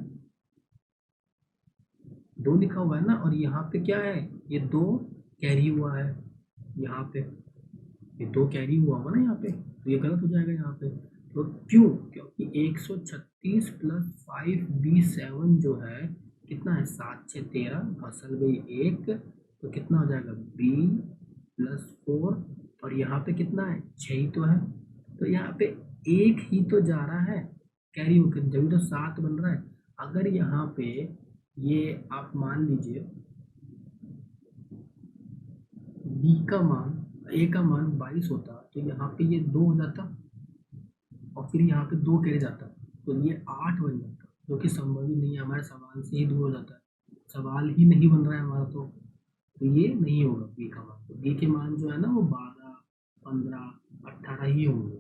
2 लिखा हुआ है ना, और यहाँ पे क्या है? ये 2 कैरी हुआ है यहाँ पे, ये 2 कैरी हुआ होगा ना यहाँ पे, तो ये गलत हो जाएगा यहाँ पे। तो क्यों? क्योंकि 136 प्लस 5B7 जो है कितना है? 7 6 13, फसल गई 1, तो कितना हो जाएगा? B+4, और यहाँ पे कितना है? 6 ही तो है, तो यहाँ पे एक ही तो जा रहा है कैरी होकर, जब तो 7 बन रहा है। अगर यहाँ पे ये आप मान लीजिए बी का मान, ए का मान 22 होता, तो यहाँ पे ये 2 हो जाता, और फिर यहाँ पे 2 कैरी जाता, तो ये 8 बन जाता, जो कि संभव ही नहीं है, हमारे सवाल से ही दूर हो जाता है, सवाल ही नहीं बन रहा है हमारा, तो ये नहीं होगा बी का मान। तो बी के मान जो है ना वो 12 15 18 ही होंगे,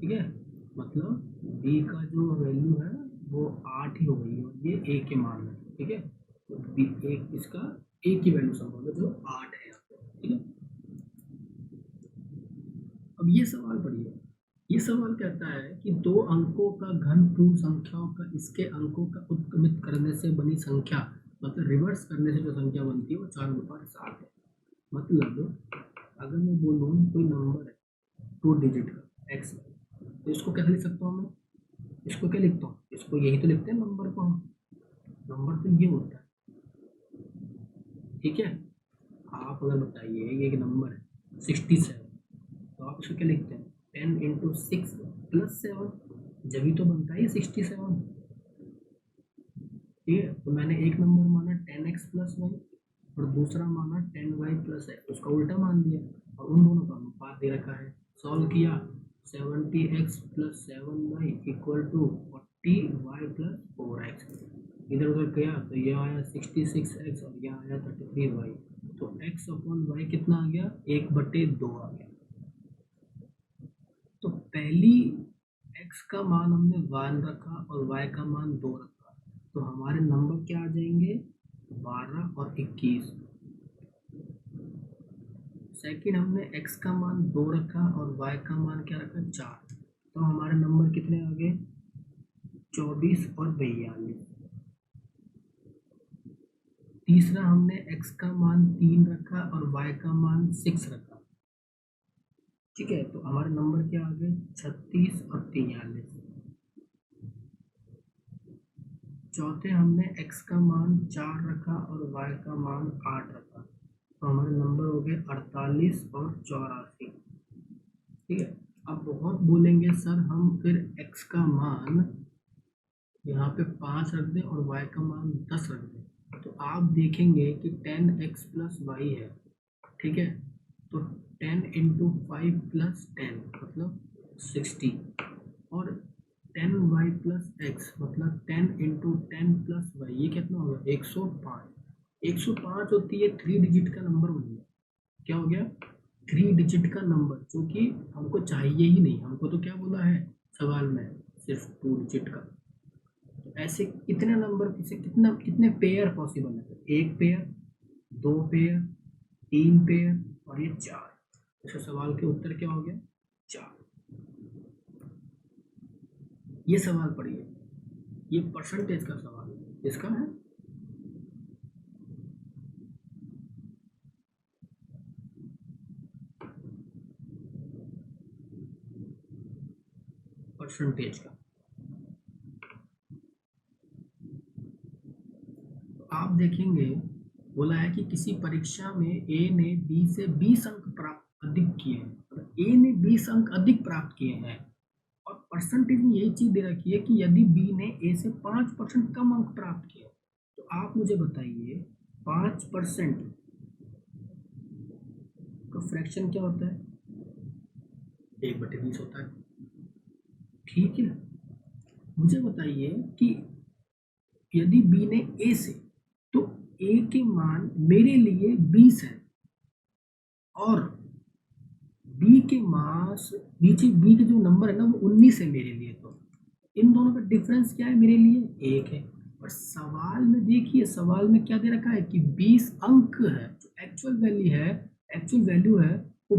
ठीक है, मतलब बी का जो वैल्यू है वो 8 ही हो गई, और ये ए के मान है, ठीक है, तो बी एक इसका ए की वैल्यू संभव है जो 8 है यहाँ पे, ठीक है। अब ये सवाल पढ़िए, ये सवाल कहता है कि 2 अंकों का घन पूर्ण संख्याओं का इसके अंकों का उत्क्रमित करने से बनी संख्या, मतलब रिवर्स करने से जो संख्या बनती है वो 4:7 है। मतलब अगर मैं बोलूँ कोई नंबर है 2 डिजिट का एक्स, तो इसको कैसे लिख सकता हूँ मैं? इसको क्या लिखता हूँ? इसको यही तो लिखते हैं नंबर को हम, नंबर तो ये होता है, ठीक है। आप अगर बताइए ये एक नंबर है 67, तो आप इसको क्या लिखते हैं? 10 × 6 + 7, जब ही तो बनता है ये 67, ठीक है। तो मैंने एक नंबर माना 10x+y, और दूसरा माना 10y+x, उसका उल्टा मान लिया, और उन दोनों का अनुपात दे रखा है। सॉल्व किया, 70x plus 7y equal to 40y plus 4x। इधर उधर गया तो ये आया 66x और यह आया 33y। तो x अपॉन वाई कितना आ गया, 1/2 आ गया। तो पहली x का मान हमने 1 रखा और y का मान 2 रखा, तो हमारे नंबर क्या आ जाएंगे, 12 और 21। सेकंड हमने x का मान 2 रखा और y का मान क्या रखा, 4, तो हमारे नंबर कितने आ गए, 24 और 42। तीसरा हमने x का मान 3 रखा और y का मान 6 रखा, ठीक है, तो हमारे नंबर क्या आ गए, 36 और 43। चौथे हमने x का मान 4 रखा और y का मान 8 रखा, तो हमारे नंबर हो गए 48 और 84, ठीक है। अब बहुत बोलेंगे सर हम फिर x का मान यहाँ पे 5 रख दें और y का मान 10 रख दें, तो आप देखेंगे कि 10x प्लस वाई है, ठीक है, तो 10 इंटू 5 प्लस 10 मतलब 60 और 10y प्लस x मतलब 10 इंटू 10 प्लस वाई, ये कितना होगा, 105। 105 होती है 3 डिजिट का नंबर बन गया, क्या हो गया, 3 डिजिट का नंबर, जो कि हमको चाहिए ही नहीं, हमको तो क्या बोला है सवाल में, सिर्फ 2 डिजिट का। ऐसे कितने नंबर से कितने पेयर पॉसिबल है, तो 1 पेयर, 2 पेयर, 3 पेयर और ये 4। तो सवाल के उत्तर क्या हो गया, 4। ये सवाल पढ़िए, ये परसेंटेज का सवाल है, इसका है परसेंटेज का। तो आप देखेंगे बोला है कि किसी परीक्षा में ए ने बी से 20 अंक प्राप्त अधिक किए हैं, मतलब ए ने 20 अंक अधिक प्राप्त किए हैं और परसेंटेज में यही चीज दे रखी है कि यदि बी ने ए से 5% कम अंक प्राप्त किए, तो आप मुझे बताइए 5% का फ्रैक्शन क्या होता है, 1/20 होता है, ठीक है। मुझे बताइए कि यदि बी ने ए से, तो ए के मान मेरे लिए 20 है और बी के मास नीचे बी के जो नंबर है ना वो 19 है मेरे लिए, तो इन दोनों का डिफरेंस क्या है, मेरे लिए 1 है। और सवाल में देखिए, सवाल में क्या दे रखा है कि 20 अंक है, जो एक्चुअल वैल्यू है वो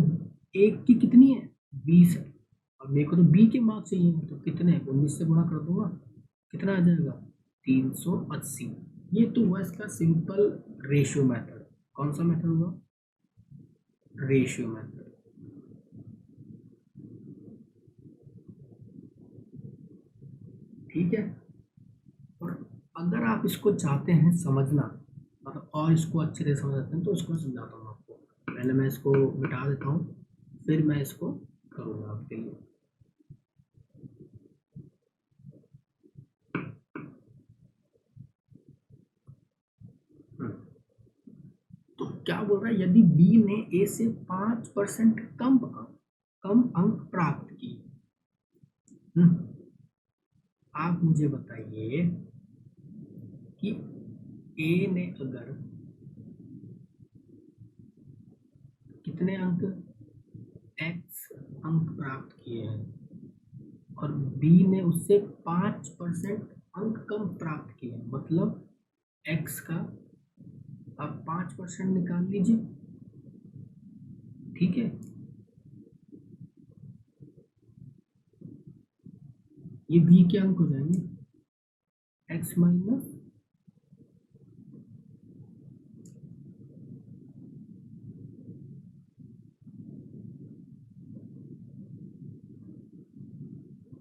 एक की कितनी है, 20 है, और मेरे को तो बी के मार्क्स चाहिए, तो कितने, 19 से गुणा कर दूंगा, कितना आ जाएगा, 380। ये तो हुआ इसका सिंपल रेशियो मेथड। कौन सा मेथड हुआ, रेशियो मेथड, ठीक है। और अगर आप इसको चाहते हैं समझना और इसको अच्छे से समझते हैं, तो इसको मैं समझाता हूँ आपको। पहले मैं इसको मिटा देता हूँ, फिर मैं इसको करूँगा आपके लिए। तो क्या बोल रहा है, यदि बी ने ए से 5% कम अंक प्राप्त किए, आप मुझे बताइए कि ए ने अगर कितने अंक, x अंक प्राप्त किए हैं और b ने उससे 5% अंक कम प्राप्त किए हैं, मतलब x का आप 5% निकाल लीजिए, ठीक है। ये b के अंक हो जाएंगे, x माइनस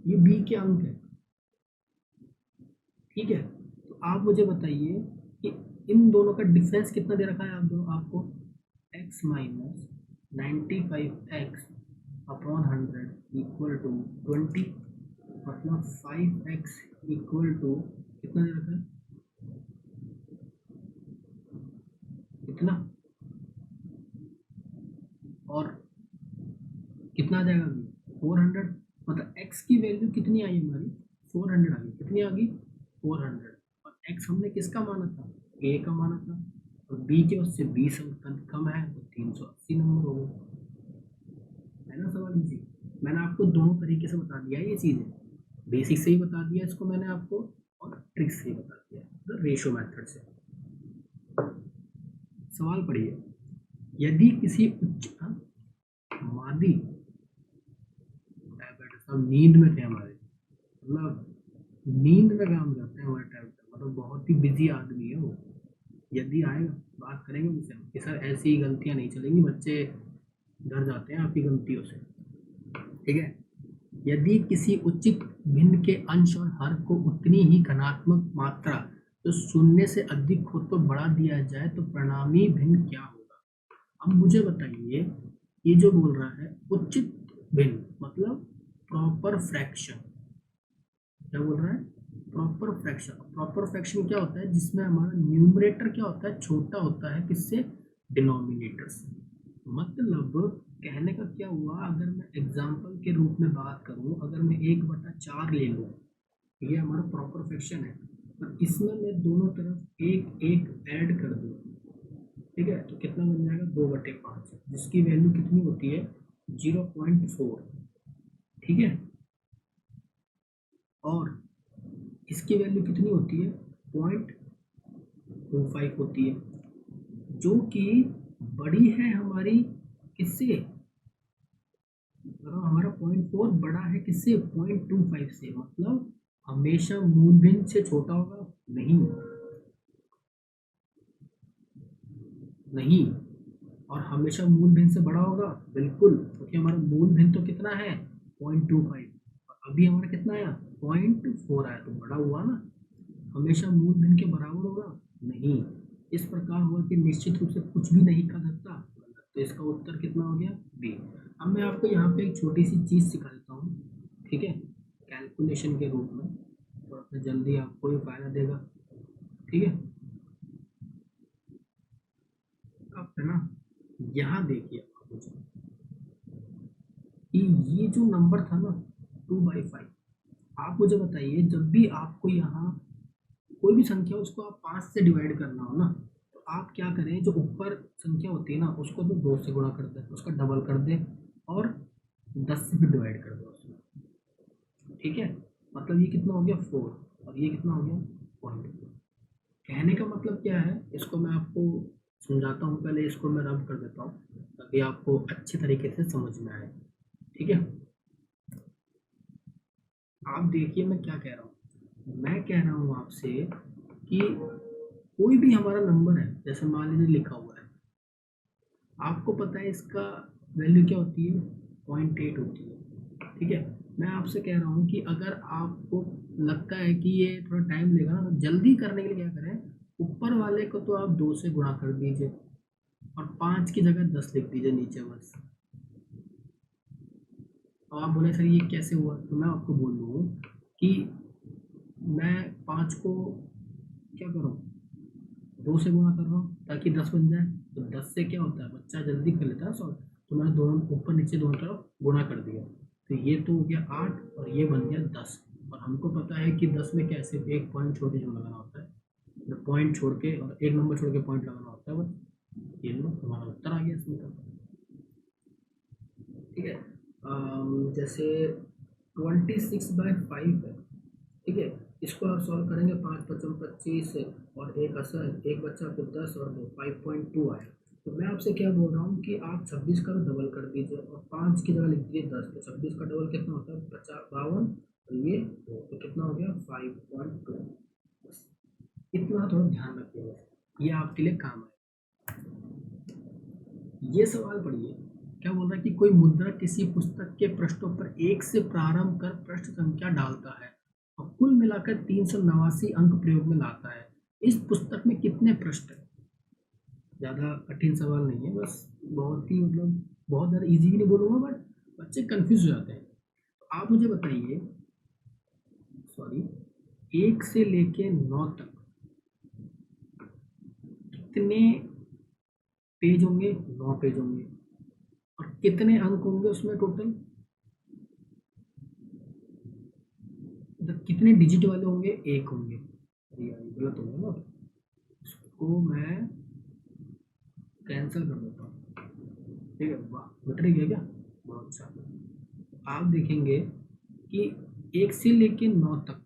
ये b के अंक है, ठीक है। तो आप मुझे बताइए कि इन दोनों का डिफरेंस कितना दे रखा है आपको, x minus 95x upon 100 equal to 20, मतलब 5x इक्वल टू कितना दे रखा है, कितना, और कितना आ जाएगा अभी, 400, मतलब x की वैल्यू कितनी आई हमारी, 400 आ गई, कितनी आ गई 400, और x हमने किसका माना था, a का माना था, और b के उससे 20 अंक कम है तो 380 नंबर हो गए, है ना सवाल इजी। मैंने आपको दोनों तरीके से बता दिया है ये चीज़ें, बेसिक से ही बता दिया इसको मैंने आपको, और ट्रिक से ही बता दिया, मतलब रेशो मेथड से। सवाल पढ़िए, यदि किसी उच्च मादी टाइप सब नींद में थे हमारे, मतलब नींद में काम करते हैं हमारे टाइप, मतलब बहुत ही बिजी आदमी है वो, यदि आएगा बात करेंगे उनसे हम कि सर ऐसी ही गलतियां नहीं चलेंगी, बच्चे डर जाते हैं आपकी गलतियों से, ठीक है। यदि किसी उचित भिन्न के अंश और हर को उतनी ही धनात्मक मात्रा तो शून्य से अधिक हो तो बढ़ा दिया जाए तो परिणामी भिन्न क्या होगा। अब मुझे बताइए, ये जो बोल रहा है उचित भिन्न मतलब प्रॉपर फ्रैक्शन, क्या बोल रहा है, प्रॉपर फ्रैक्शन। प्रॉपर फ्रैक्शन क्या होता है, जिसमें हमारा न्यूमरेटर क्या होता है, छोटा होता है किससे, डिनोमिनेटर से। मतलब कहने का क्या हुआ, अगर मैं एग्जाम्पल के रूप में बात करूं, अगर मैं 1/4 ले लूं, ये हमारा प्रॉपर फ्रैक्शन है, और इसमें मैं दोनों तरफ एक एक ऐड कर दूं, ठीक है, तो कितना बन जाएगा 2/5, जिसकी वैल्यू कितनी होती है 0.4, ठीक है, और इसकी वैल्यू कितनी होती है 0.25 होती है, जो कि बड़ी है हमारी किससे, अगर हमारा 0.4 बड़ा है किससे 0.25 से, मतलब हमेशा मूल भिन्न से छोटा होगा, नहीं, नहीं, और हमेशा मूल भिन्न से बड़ा होगा, बिल्कुल, क्योंकि हमारा मूल भिन्न तो कितना है 0.25, और अभी हमारा कितना आया 0.4 आया, तो बड़ा हुआ ना, हमेशा मूल भिन्न के बराबर होगा, नहीं। इस प्रकार हुआ कि निश्चित रूप से कुछ भी नहीं कर सकता, तो इसका उत्तर कितना हो गया बी। अब मैं आपको यहाँ पे एक छोटी सी चीज़ सिखा देता हूँ, ठीक है, कैलकुलेशन के रूप में, थोड़ा सा जल्दी आपको ये फायदा देगा, ठीक है। अब है ना, यहाँ देखिए आप मुझे कि ये जो नंबर था ना 2/5, आप मुझे बताइए जब भी आपको यहाँ कोई भी संख्या उसको आप 5 से डिवाइड करना हो ना, तो आप क्या करें, जो ऊपर संख्या होती है ना उसको तो 2 से गुणा कर दें, उसका डबल कर दें, और 10 से फिर डिवाइड कर दो उसमें, ठीक है, मतलब ये कितना हो गया 4, और ये कितना हो गया 0.4। कहने का मतलब क्या है, इसको मैं आपको समझाता हूँ, पहले इसको मैं रब कर देता हूँ ताकि आपको अच्छे तरीके से समझ में आए, ठीक है। आप देखिए मैं क्या कह रहा हूँ, मैं कह रहा हूँ आपसे कि कोई भी हमारा नंबर है, जैसे मान लीजिए लिखा हुआ है, आपको पता है इसका वैल्यू क्या होती है 0.8 होती है, ठीक है। मैं आपसे कह रहा हूँ कि अगर आपको लगता है कि ये थोड़ा टाइम लेगा ना, तो जल्दी करने के लिए क्या करें, ऊपर वाले को तो आप 2 से गुणा कर दीजिए, और 5 की जगह 10 लिख दीजिए नीचे बस। अब आप बोले सर ये कैसे हुआ, तो मैं आपको बोल दूँ कि मैं 5 को क्या करूँ, 2 से गुणा कर रहा हूँ ताकि 10 बन जाए, तो 10 से क्या होता है बच्चा जल्दी कर लेता है सॉल्व, तो मैंने दोनों ऊपर नीचे दोनों तरफ गुणा कर दिया, तो ये तो हो गया 8 और ये बन गया 10, और हमको पता है कि 10 में कैसे एक पॉइंट छोड़ के जो लगाना होता है, मतलब पॉइंट छोड़ के और एक नंबर छोड़ के पॉइंट लगाना होता है बस, ये लो हमारा उत्तर आ गया इसमें का, ठीक है। जैसे 26/5 है, ठीक है, इसको आप सॉल्व करेंगे, 5×5 = 25 और एक असर एक बच्चा फिर 10 और 2 5.2 आया, तो मैं आपसे क्या बोल रहा हूँ कि आप 26 का डबल कर दीजिए और 5 की जगह लिख दीजिए 10, तो 26 का डबल कितना होता है 52, और ये 2, तो कितना हो गया 5.2, बस इतना थोड़ा ध्यान रखिएगा, ये आपके लिए काम है। ये सवाल पढ़िए, क्या बोल रहा है कि कोई मुद्रा किसी पुस्तक के पृष्ठों पर 1 से प्रारंभ कर पृष्ठ संख्या डालता है और कुल मिलाकर 389 अंक प्रयोग में लाता है, इस पुस्तक में कितने पृष्ठ हैं। ज़्यादा कठिन सवाल नहीं है, बस बहुत ही मतलब बहुत ज़्यादा इजी भी नहीं बोलूँगा, बट बच्चे कंफ्यूज हो जाते हैं, तो आप मुझे बताइए, सॉरी, 1 से लेके 9 तक कितने पेज होंगे, 9 पेज होंगे, और कितने अंक होंगे उसमें टोटल मतलब कितने डिजिट वाले होंगे, एक होंगे। अरे यार ये गलत हो गया ना, इसको मैं कैंसिल कर देता हूँ। ठीक है, वाह बट रही है क्या, बहुत अच्छा। आप देखेंगे कि 1 से लेके 9 तक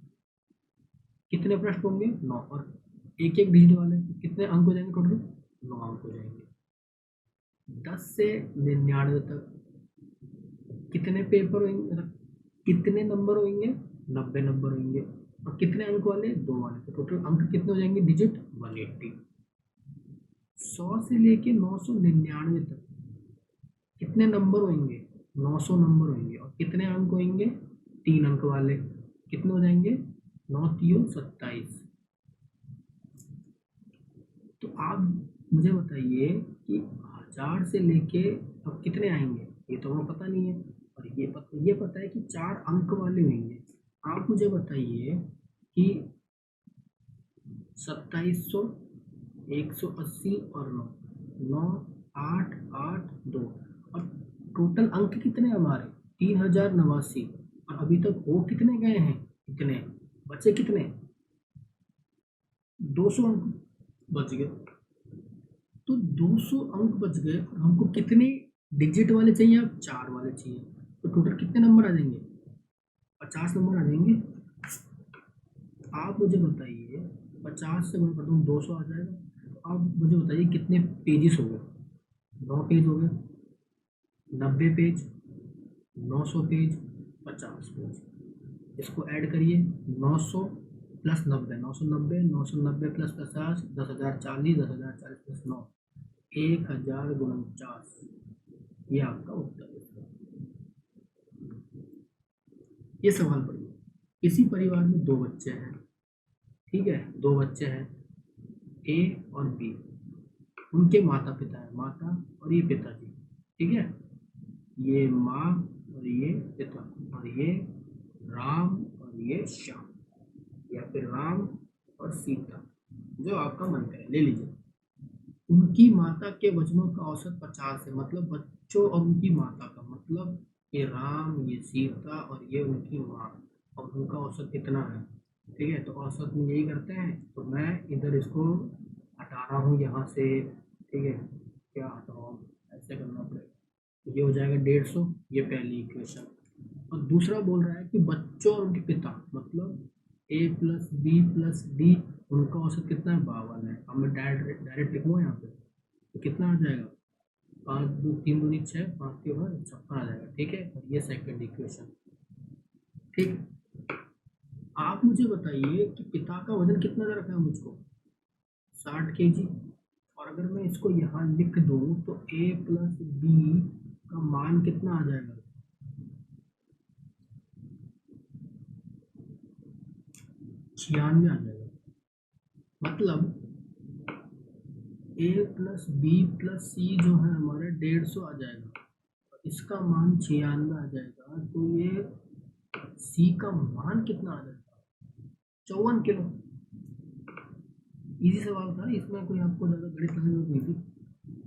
कितने पृष्ठ होंगे, 9, और एक एक डिजिट वाले कितने अंक हो जाएंगे टोटल, 9 अंक हो जाएंगे। 10 से 99 तक कितने पेपर होंगे, मतलब कितने नंबर होंगे, 90 नंबर होंगे, और कितने अंक वाले, 2 वाले, तो टोटल अंक कितने हो जाएंगे डिजिट, 180। 100 से लेके 999 तक कितने नंबर होंगे, 900 नंबर होंगे, और कितने अंक होंगे, 3 अंक वाले, कितने हो जाएंगे, 9 3 27। तो आप मुझे बताइए कि 1000 से लेके अब कितने आएंगे, ये तो हमें पता नहीं है, और ये पता है कि 4 अंक वाले होंगे। आप मुझे बताइए कि 2700, 180 और 9, 9 8 8 2, और टोटल अंक कितने हैं हमारे, 3089, और अभी तक हो कितने गए हैं, कितने बचे, कितने, 200 अंक बच गए। तो 200 अंक बच गए, और हमको कितने डिजिट वाले चाहिए, अब 4 वाले चाहिए, तो टोटल कितने नंबर आ जाएंगे, 50 नंबर आ जाएंगे। आप मुझे बताइए, 50 से गुणा करता हूँ 200 आ जाएगा। आप मुझे बताइए कितने पेजेस हो गए, 9 पेज हो गए, 90 पेज, 900 पेज, 50 पेज। इसको ऐड करिए, 900 प्लस 90, 990, 990 प्लस 50, 10,040, 10,040 प्लस 9, 1049। ये आपका उत्तर है। ये सवाल पढ़िए, इसी परिवार में 2 बच्चे हैं, ठीक है, 2 बच्चे हैं, ए और बी, उनके माता पिता है, माता और ये पिताजी, ठीक है, ये माँ और ये पिता, और ये राम और ये श्याम, या फिर राम और सीता, जो आपका मन करे ले लीजिए। उनकी माता के वजनों का औसत 50 है, मतलब बच्चों और उनकी माता का, मतलब ये राम, ये सीता और ये उनकी माँ, और उनका औसत कितना है, ठीक है, तो औसत में यही करते हैं, तो मैं इधर इसको हटा रहा हूँ यहाँ से, ठीक है, क्या हटाओ, ऐसे करना पड़ेगा, ये हो जाएगा 150, ये पहली इक्वेशन। और दूसरा बोल रहा है कि बच्चों और उनके पिता, मतलब ए प्लस बी प्लस डी, उनका औसत कितना है, 52 है। अब मैं डायरेक्ट डायरेक्ट लिखूँगा यहाँ पे, तो कितना आ जाएगा, 5 2 3 दूनी 6, 5 के बाद 56 आ जाएगा, ठीक है, और ये सेकंड इक्वेशन। ठीक, आप मुझे बताइए कि पिता का वजन कितना दे रखा है मुझको, 60 kg, और अगर मैं इसको यहाँ लिख दूँ तो ए प्लस बी का मान कितना आ जाएगा, 96 आ जाएगा। मतलब ए प्लस बी प्लस सी जो है हमारा 150 आ जाएगा, और इसका मान 96 आ जाएगा, तो ये सी का मान कितना आ जाएगा, 54 किलो। इजी सवाल था, इसमें कोई आपको ज़्यादा गणित की जरूरत नहीं थी,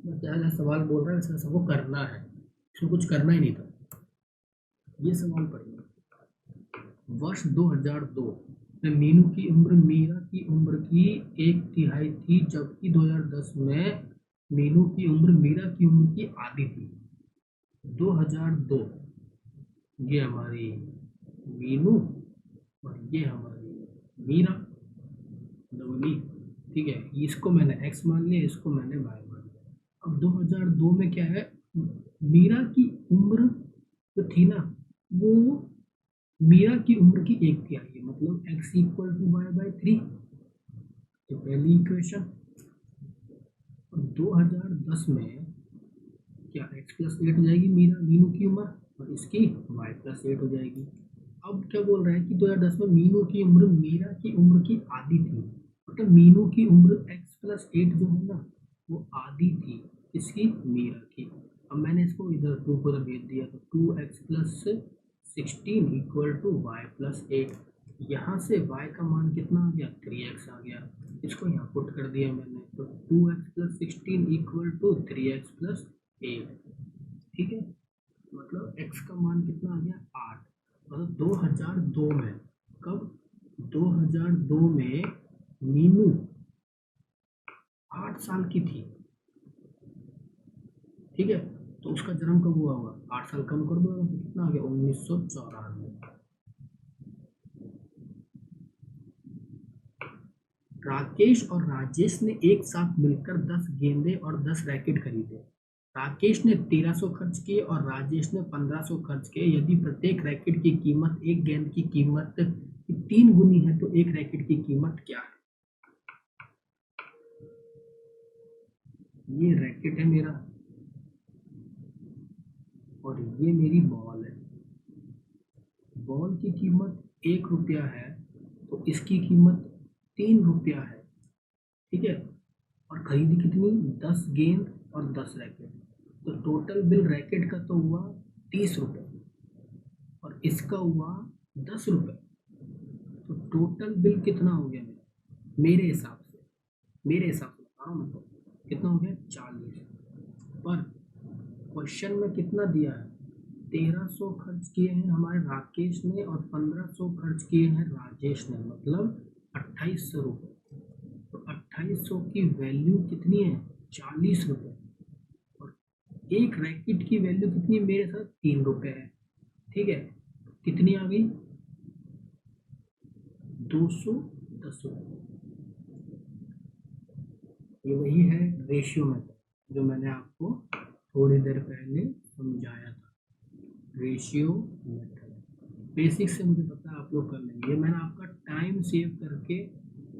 बस जहाँ सवाल बोल रहा है इसमें सबको करना है, इसमें कुछ करना ही नहीं था। ये सवाल पढ़िए, वर्ष 2002 में मीनू की उम्र मीरा की उम्र की 1/3 थी, जबकि 2010 में मीनू की उम्र मीरा की उम्र की आधी थी। 2002, ये हमारी मीनू और ये हमारी मीरा, डबल, ठीक है, इसको मैंने x मान लिया, इसको मैंने y मान लिया। अब 2002 में क्या है, मीरा की उम्र जो थी ना, वो मीरा की उम्र की 1/3 है, मतलब x इक्वल टू y/3, तो पहली इक्वेशन। और 2010 में क्या x प्लस 8 हो जाएगी मीनू की उम्र, और इसकी y प्लस 8 हो जाएगी। अब क्या बोल रहा है कि 2010 में मीनू की उम्र मीरा की उम्र की आधी थी, मतलब मीनू की उम्र x प्लस 8 जो है ना, वो आधी थी इसकी, मीरा की। अब मैंने इसको इधर 2 को भेज दिया, तो 2x plus 16 equal to Y plus 8, यहाँ से y का मान कितना आ गया, 3x आ गया, इसको यहाँ पुट कर दिया मैंने, तो 2x plus 16 equal to 3x plus 8, ठीक है, मतलब x का मान कितना आ गया, 8। मतलब 2002 में कब? 2002 में मीनू 8 साल की थी, ठीक है। तो उसका जन्म कब हुआ होगा? 8 साल कम कर दो, कितना आ गया? 1994। राकेश और राजेश ने एक साथ मिलकर 10 गेंदे और 10 रैकेट खरीदे। राकेश ने 1300 खर्च किए और राजेश ने 1500 खर्च किए। यदि प्रत्येक रैकेट की कीमत एक गेंद की कीमत की 3 गुनी है तो एक रैकेट की कीमत क्या है? ये रैकेट है मेरा और ये मेरी बॉल है। बॉल की कीमत 1 रुपया है तो इसकी कीमत 3 रुपया है, ठीक है। और खरीदी कितनी? 10 गेंद और 10 रैकेट। तो टोटल बिल रैकेट का तो हुआ 30 रुपये और इसका हुआ 10 रुपये। तो टोटल बिल कितना हो गया मेरे हिसाब से? मेरे हिसाब से बता रहा हूँ, मतलब कितना हो गया? 40। पर क्वेश्चन में कितना दिया है? 1300 खर्च किए हैं हमारे राकेश ने और 1500 खर्च किए हैं राजेश ने, मतलब 2800 रुपये। तो 2800 की वैल्यू कितनी है? 40 रुपये। और एक रैकेट की वैल्यू कितनी है मेरे साथ? 3 रुपये है, ठीक है। कितनी आ गई? 210 रुपये। ये वही है रेशियो मेथड जो मैंने आपको थोड़ी देर पहले समझाया था। रेशियो मेथड बेसिक से मुझे पता है आप लोग कर लेंगे। ये मैंने आपका टाइम सेव करके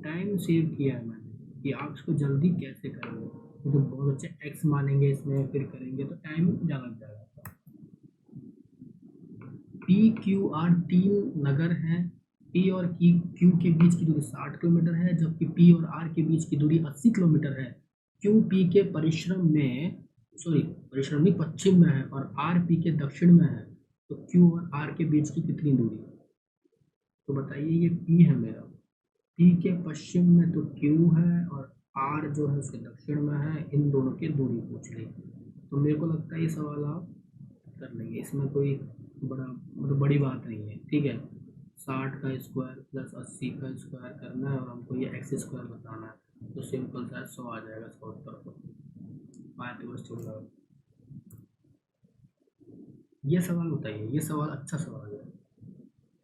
टाइम सेव किया है मैंने कि आप इसको जल्दी कैसे करेंगे। तो बहुत अच्छे एक्स मानेंगे इसमें, फिर करेंगे तो टाइम ज़्यादा लग जाएगा। पी क्यू आर 3 नगर हैं। पी और क्यू के बीच की दूरी 60 किलोमीटर है, जबकि पी और आर के बीच की दूरी 80 किलोमीटर है। क्यू पी के परिश्रम में परिश्रम नहीं, पश्चिम में है और आर पी के दक्षिण में है। तो क्यू और आर के बीच की कितनी दूरी है? तो बताइए, ये पी है मेरा, पी के पश्चिम में तो क्यू है और आर जो है उसके दक्षिण में है। इन दोनों की दूरी पूछ ली। तो मेरे को लगता है ये सवाल आप कर लेंगे, इसमें कोई बड़ा मतलब बड़ी बात नहीं है, ठीक है। 60 का स्क्वायर प्लस 80 का स्क्वायर करना है और हमको ये एक्स स्क्वायर बताना है, तो सिंपल सा 100 आ जाएगा इसका उत्तर। तो पाइथागोरस थ्योरम। ये सवाल बताइए, ये सवाल अच्छा सवाल है,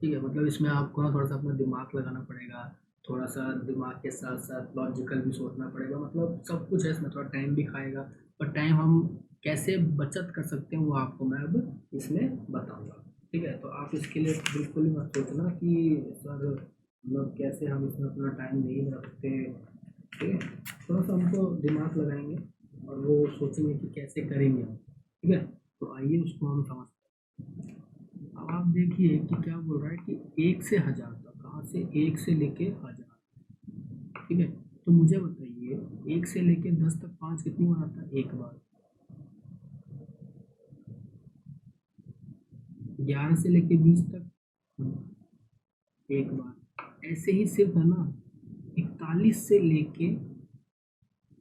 ठीक है। मतलब इसमें आपको ना थोड़ा सा अपना दिमाग लगाना पड़ेगा, थोड़ा सा दिमाग के साथ साथ लॉजिकल भी सोचना पड़ेगा, मतलब सब कुछ है इसमें। थोड़ा टाइम भी खाएगा, पर टाइम हम कैसे बचत कर सकते हैं वो आपको मैं अब इसमें बताऊंगा, ठीक है। तो आप इसके लिए बिल्कुल ही मत सोचना कि सर मतलब कैसे हम इसमें अपना टाइम नहीं रखते, ठीक है। थोड़ा सा हमको दिमाग लगाएंगे और वो सोचेंगे कि कैसे करेंगे हम, ठीक है। तो आइए उसको हम समझते हैं। अब आप देखिए कि क्या बोल रहा है कि 1 से 1000 तक, कहाँ से? 1 से लेके 1000, ठीक है। तो मुझे बताइए 1 से लेके 10 तक 5 कितनी बार आता है? एक बार। 11 से लेके 20 तक एक बार। ऐसे ही सिर्फ है ना, 41 से लेके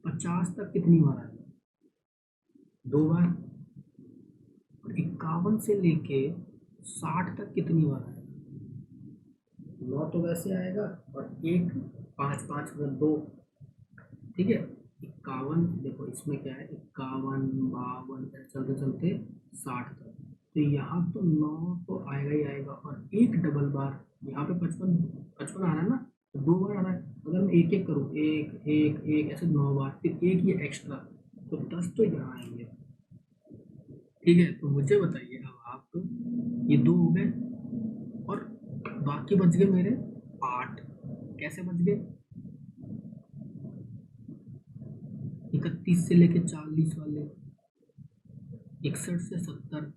50 तक कितनी बार आएगा? 2 बार। और 51 से लेके 60 तक कितनी बार आएगा? 9 तो वैसे आएगा और एक 5 5 मतलब 2, ठीक है। 51, देखो इसमें क्या है, 51 52 चलते चलते 60 तक। तो यहाँ तो 9 तो आएगा ही आएगा और एक डबल बार यहाँ पे 55 55 आ रहा है ना, तो 2 बार आ रहा है। अगर मैं एक एक करूँ, एक एक एक ऐसे 9 बार, फिर एक ये एक्स्ट्रा, तो 10 तो यहाँ आएंगे, ठीक है। तो मुझे बताइए अब आप, ये 2 हो गए और बाकी बच गए मेरे 8। कैसे बच गए? 31 से लेके 40 वाले, 61 से 70,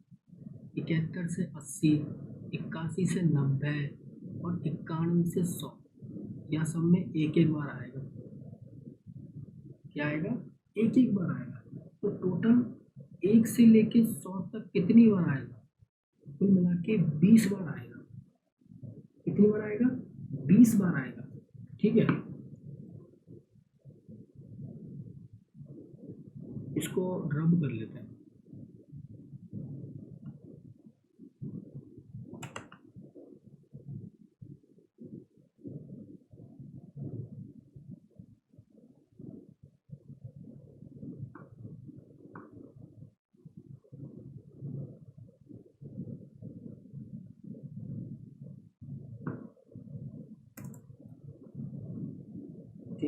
71 से 80, 81 से 90 और 91 से 100। यहाँ सब में एक एक बार आएगा। क्या आएगा? एक एक बार आएगा। तो टोटल 1 से लेके 100 तक कितनी बार आएगा? कुल मिला के 20 बार आएगा। कितनी बार आएगा? 20 बार आएगा, ठीक है। इसको रब कर लेते हैं।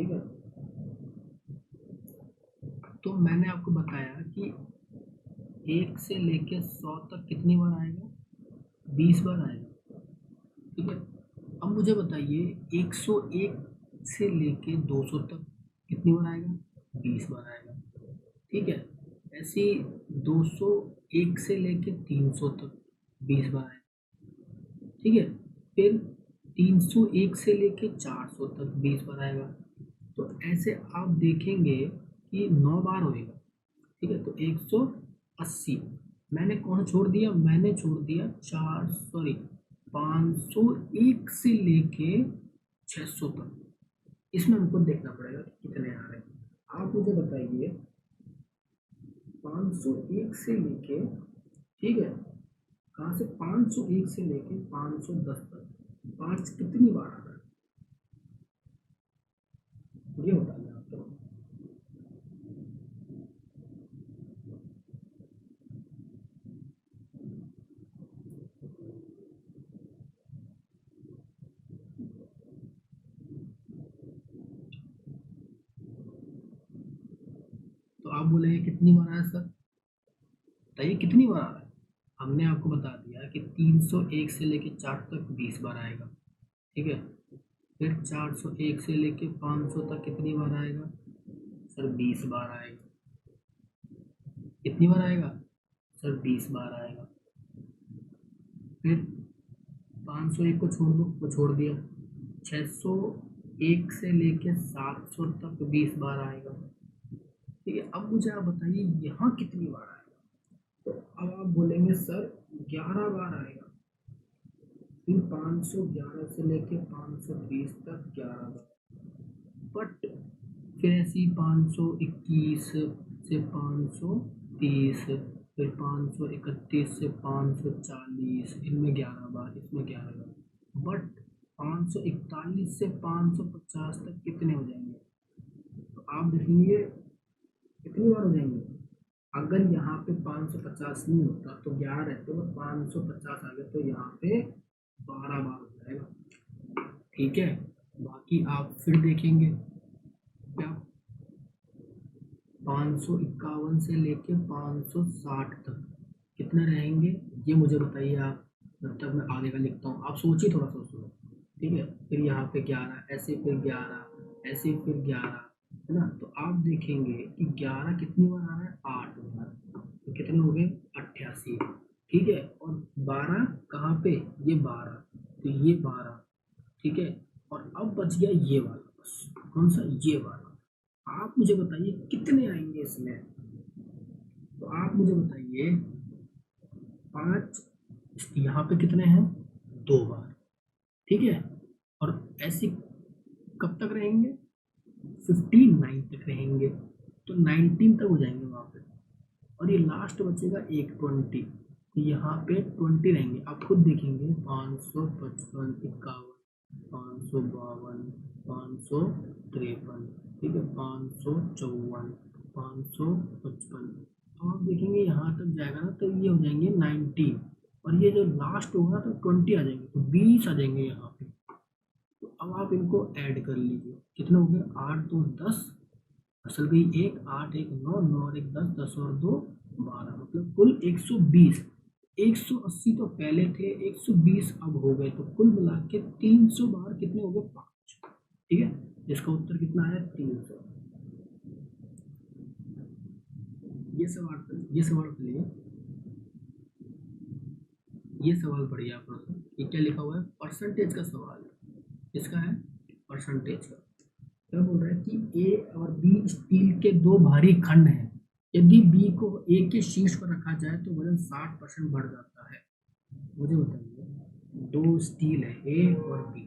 ठीक है। तो मैंने आपको बताया कि 1 से लेके 100 तक कितनी बार आएगा, 20 बार आएगा, ठीक है। अब मुझे बताइए 101 से लेके 200 तक कितनी बार आएगा, 20 बार आएगा, ठीक है। ऐसे ही 201 से लेके 300 तक 20 बार आएगा, ठीक है। फिर 301 से लेके 400 तक 20 बार आएगा। तो ऐसे आप देखेंगे कि 9 बार होएगा, ठीक है। तो 180 मैंने कौन छोड़ दिया, मैंने छोड़ दिया 501 से लेके 600 तक। इसमें हमको देखना पड़ेगा कि कितने आ रहे हैं। आप मुझे बताइए 501 से लेके, ठीक है, कहाँ से 501 से लेके 510 तक 5 कितनी बार आ रहा है, ये बताइए आप तो। तो आप बोलेंगे कितनी बार आया सर, बताइए कितनी बार आ रहा है। हमने आपको बता दिया कि 301 से लेके 4 तक 20 बार आएगा, ठीक है। फिर 401 से लेके 500 तक कितनी बार आएगा सर, 20 बार आएगा। कितनी बार आएगा सर, 20 बार आएगा। फिर 501 को छोड़ दो, वो छोड़ दिया। 601 से लेके 700 तक 20 बार आएगा, ठीक है। अब मुझे आप बताइए यहाँ कितनी बार आएगा। तो अब आप बोलेंगे सर 11 बार आएगा। फिर 511 से लेके 520 तक 11 बार, बट फिर ऐसी 521 से 530, फिर 531 से 540, इनमें 11 बार, इसमें 11 बार, बट 541 से 550 तक कितने हो जाएंगे। तो आप देखेंगे कितनी बार हो जाएंगे। अगर यहाँ पे 550 नहीं होता तो 11 रहते, तो 550 आ गया, तो यहाँ पे 12 बार हो जाएगा, ठीक है। बाकी आप फिर देखेंगे क्या, 551 से लेके 560 तक कितने रहेंगे, ये मुझे बताइए आप। जब तक मैं आगे का लिखता हूँ आप सोचिए, थोड़ा सा सुनो, ठीक है। फिर यहाँ पे 11, ऐसे फिर 11, ऐसे फिर 11, है ना। तो आप देखेंगे कि 11 कितनी बार आ रहा है, 8 बार, तो कितने हो गए 88, ठीक है। और 12 कहाँ पे, ये 12, तो ये 12, ठीक है। और अब बच गया ये वाला, बस कौन सा, ये वाला। आप मुझे बताइए कितने आएंगे इसमें। तो आप मुझे बताइए 5, यहाँ पे कितने हैं, 2 बार, ठीक है। और ऐसे कब तक रहेंगे, 59 तक रहेंगे, तो 19 तक हो जाएंगे वहाँ पे। और ये लास्ट बचेगा एक 20, यहाँ पे 20 रहेंगे। आप खुद देखेंगे 555, 51, 552, 553, ठीक है, 554, 555। तो आप देखेंगे यहाँ तक जाएगा ना, तो ये हो जाएंगे 19, और ये जो लास्ट होगा तो 20 आ जाएंगे, तो 20 आ जाएंगे यहाँ पे। तो अब आप इनको ऐड कर लीजिए, कितने हो गए, 8 2 10, असल गई 1, 8 1 9, 9 और 1 10, 10 और 2 12, मतलब कुल 120। 180 तो पहले थे, 120 अब हो गए, तो कुल मिला के 300 बार कितने हो गए, 5, ठीक है। इसका उत्तर कितना है, 300। ये सवाल के लिए, ये सवाल बढ़िया प्रश्न, ये क्या लिखा हुआ है, परसेंटेज का सवाल है। इसका है परसेंटेज का। क्या बोल रहा है कि ए और बी स्टील के दो भारी खंड हैं। यदि बी को ए के शीर्ष पर रखा जाए तो वजन 60% बढ़ जाता है। मुझे बताइए, दो स्टील है ए और बी,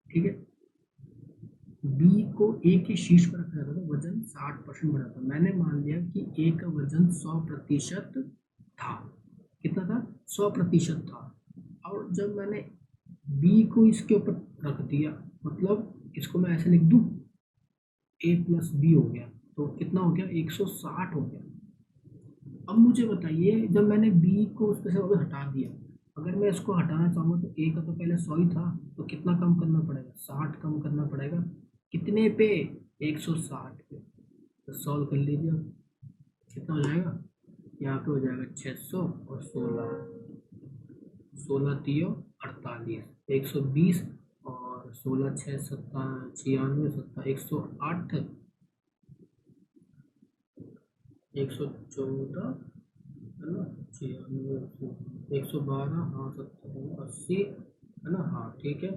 ठीक है। बी को ए के शीर्ष पर रखा जाता है तो वजन 60% बढ़ जाता है। मैंने मान लिया कि ए का वजन 100% था। कितना था, 100% था। और जब मैंने बी को इसके ऊपर रख दिया, मतलब इसको मैं ऐसे लिख दूं, ए प्लस बी हो गया, तो कितना हो गया, 160 हो गया। अब मुझे बताइए जब मैंने बी को उसमें से वापस हटा दिया, अगर मैं इसको हटाना चाहूँगा तो ए का तो पहले 100 ही था, तो कितना कम करना पड़ेगा, 60 कम करना पड़ेगा। कितने पे, 160 पे, तो सॉल्व कर लीजिए अब। कितना हो जाएगा, यहाँ पे हो जाएगा 600 और 16, 16 तियो 48, 120 और 16 छः 96 सत्ता 108, 114 है ना, 96, 112, हाँ 70 80 है ना, हाँ ठीक है।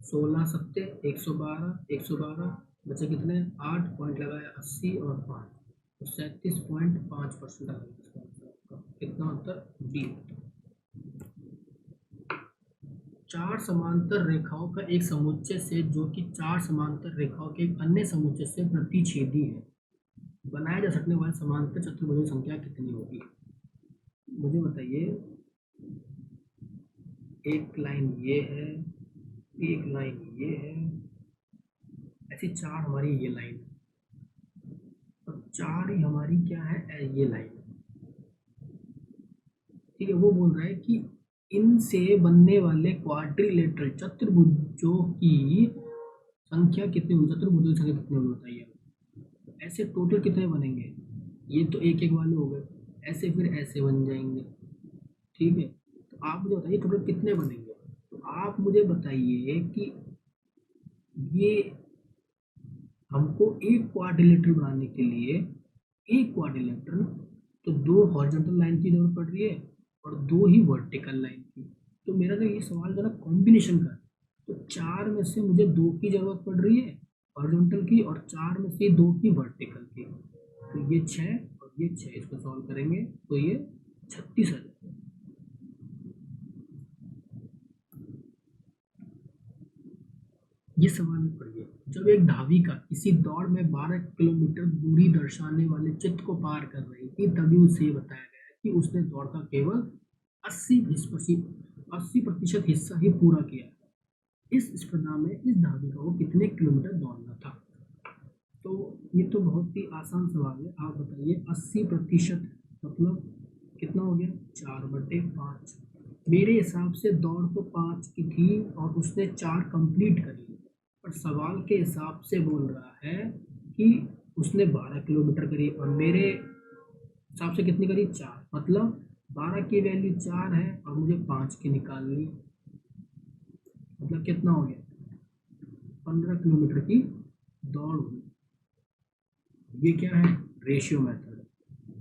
16 सत्ते 112, 112 बचे कितने, 8 पॉइंट लगाया 80 और 5, तो 37.5% आ गया इसका आंसर आपका। कितना उत्तर, बी। चार समांतर रेखाओं का एक समुच्चय से जो कि चार समांतर रेखाओं के एक अन्य समुच्चय से प्रतिच्छेदी है, बनाए जा सकने वाले समांतर चतुर्भुजों की संख्या कितनी होगी। मुझे बताइए, एक लाइन ये है, एक लाइन ये है, ऐसी चार हमारी ये लाइन और चार ही हमारी क्या है, ये लाइन। ठीक है, वो बोल रहा है कि इनसे बनने वाले क्वाड्रिलेटरल चतुर्भुजों की संख्या कितनी होगी, चतुर्भुजों की संख्या कितनी होगी बताइए। ऐसे टोटल कितने बनेंगे, ये तो एक एक वाले हो गए, ऐसे फिर ऐसे बन जाएंगे। ठीक है, तो आप मुझे बताइए टोटल कितने बनेंगे। तो आप मुझे बताइए कि ये हमको एक क्वाड्रिलेटरल बनाने के लिए, एक क्वाड्रिलेटरल तो दो हॉरिजॉन्टल लाइन की जरूरत पड़ रही है और दो ही वर्टिकल लाइन की। तो मेरा तो ये सवाल जो है कॉम्बिनेशन का, तो चार में से मुझे दो की जरूरत पड़ रही है हॉरिजॉन्टल की और चार में से दो की वर्टिकल की। तो ये 6 और ये 6, इसको सॉल्व करेंगे तो ये 36 आ जाएगा। ये सवाल में पढ़िए, जब एक धाविका किसी दौड़ में 12 किलोमीटर दूरी दर्शाने वाले चित्र को पार कर रही थी, तभी उसे बताया गया कि उसने दौड़ का केवल 80% हिस्सा ही पूरा किया। इस स्पर्धा में इस धाविका को कितने किलोमीटर दौड़ना था। तो ये तो बहुत ही आसान सवाल है। आप बताइए 80% मतलब कितना हो गया, 4/5। मेरे हिसाब से दौड़ तो 5 की थी और उसने 4 कंप्लीट करी, पर सवाल के हिसाब से बोल रहा है कि उसने 12 किलोमीटर करी और मेरे हिसाब से कितनी करी, 4, मतलब 12 की वैल्यू 4 है और मुझे 5 की निकालनी है, मतलब कितना हो गया, 15 किलोमीटर की दौड़ हुई। ये क्या है, रेशियो मेथड।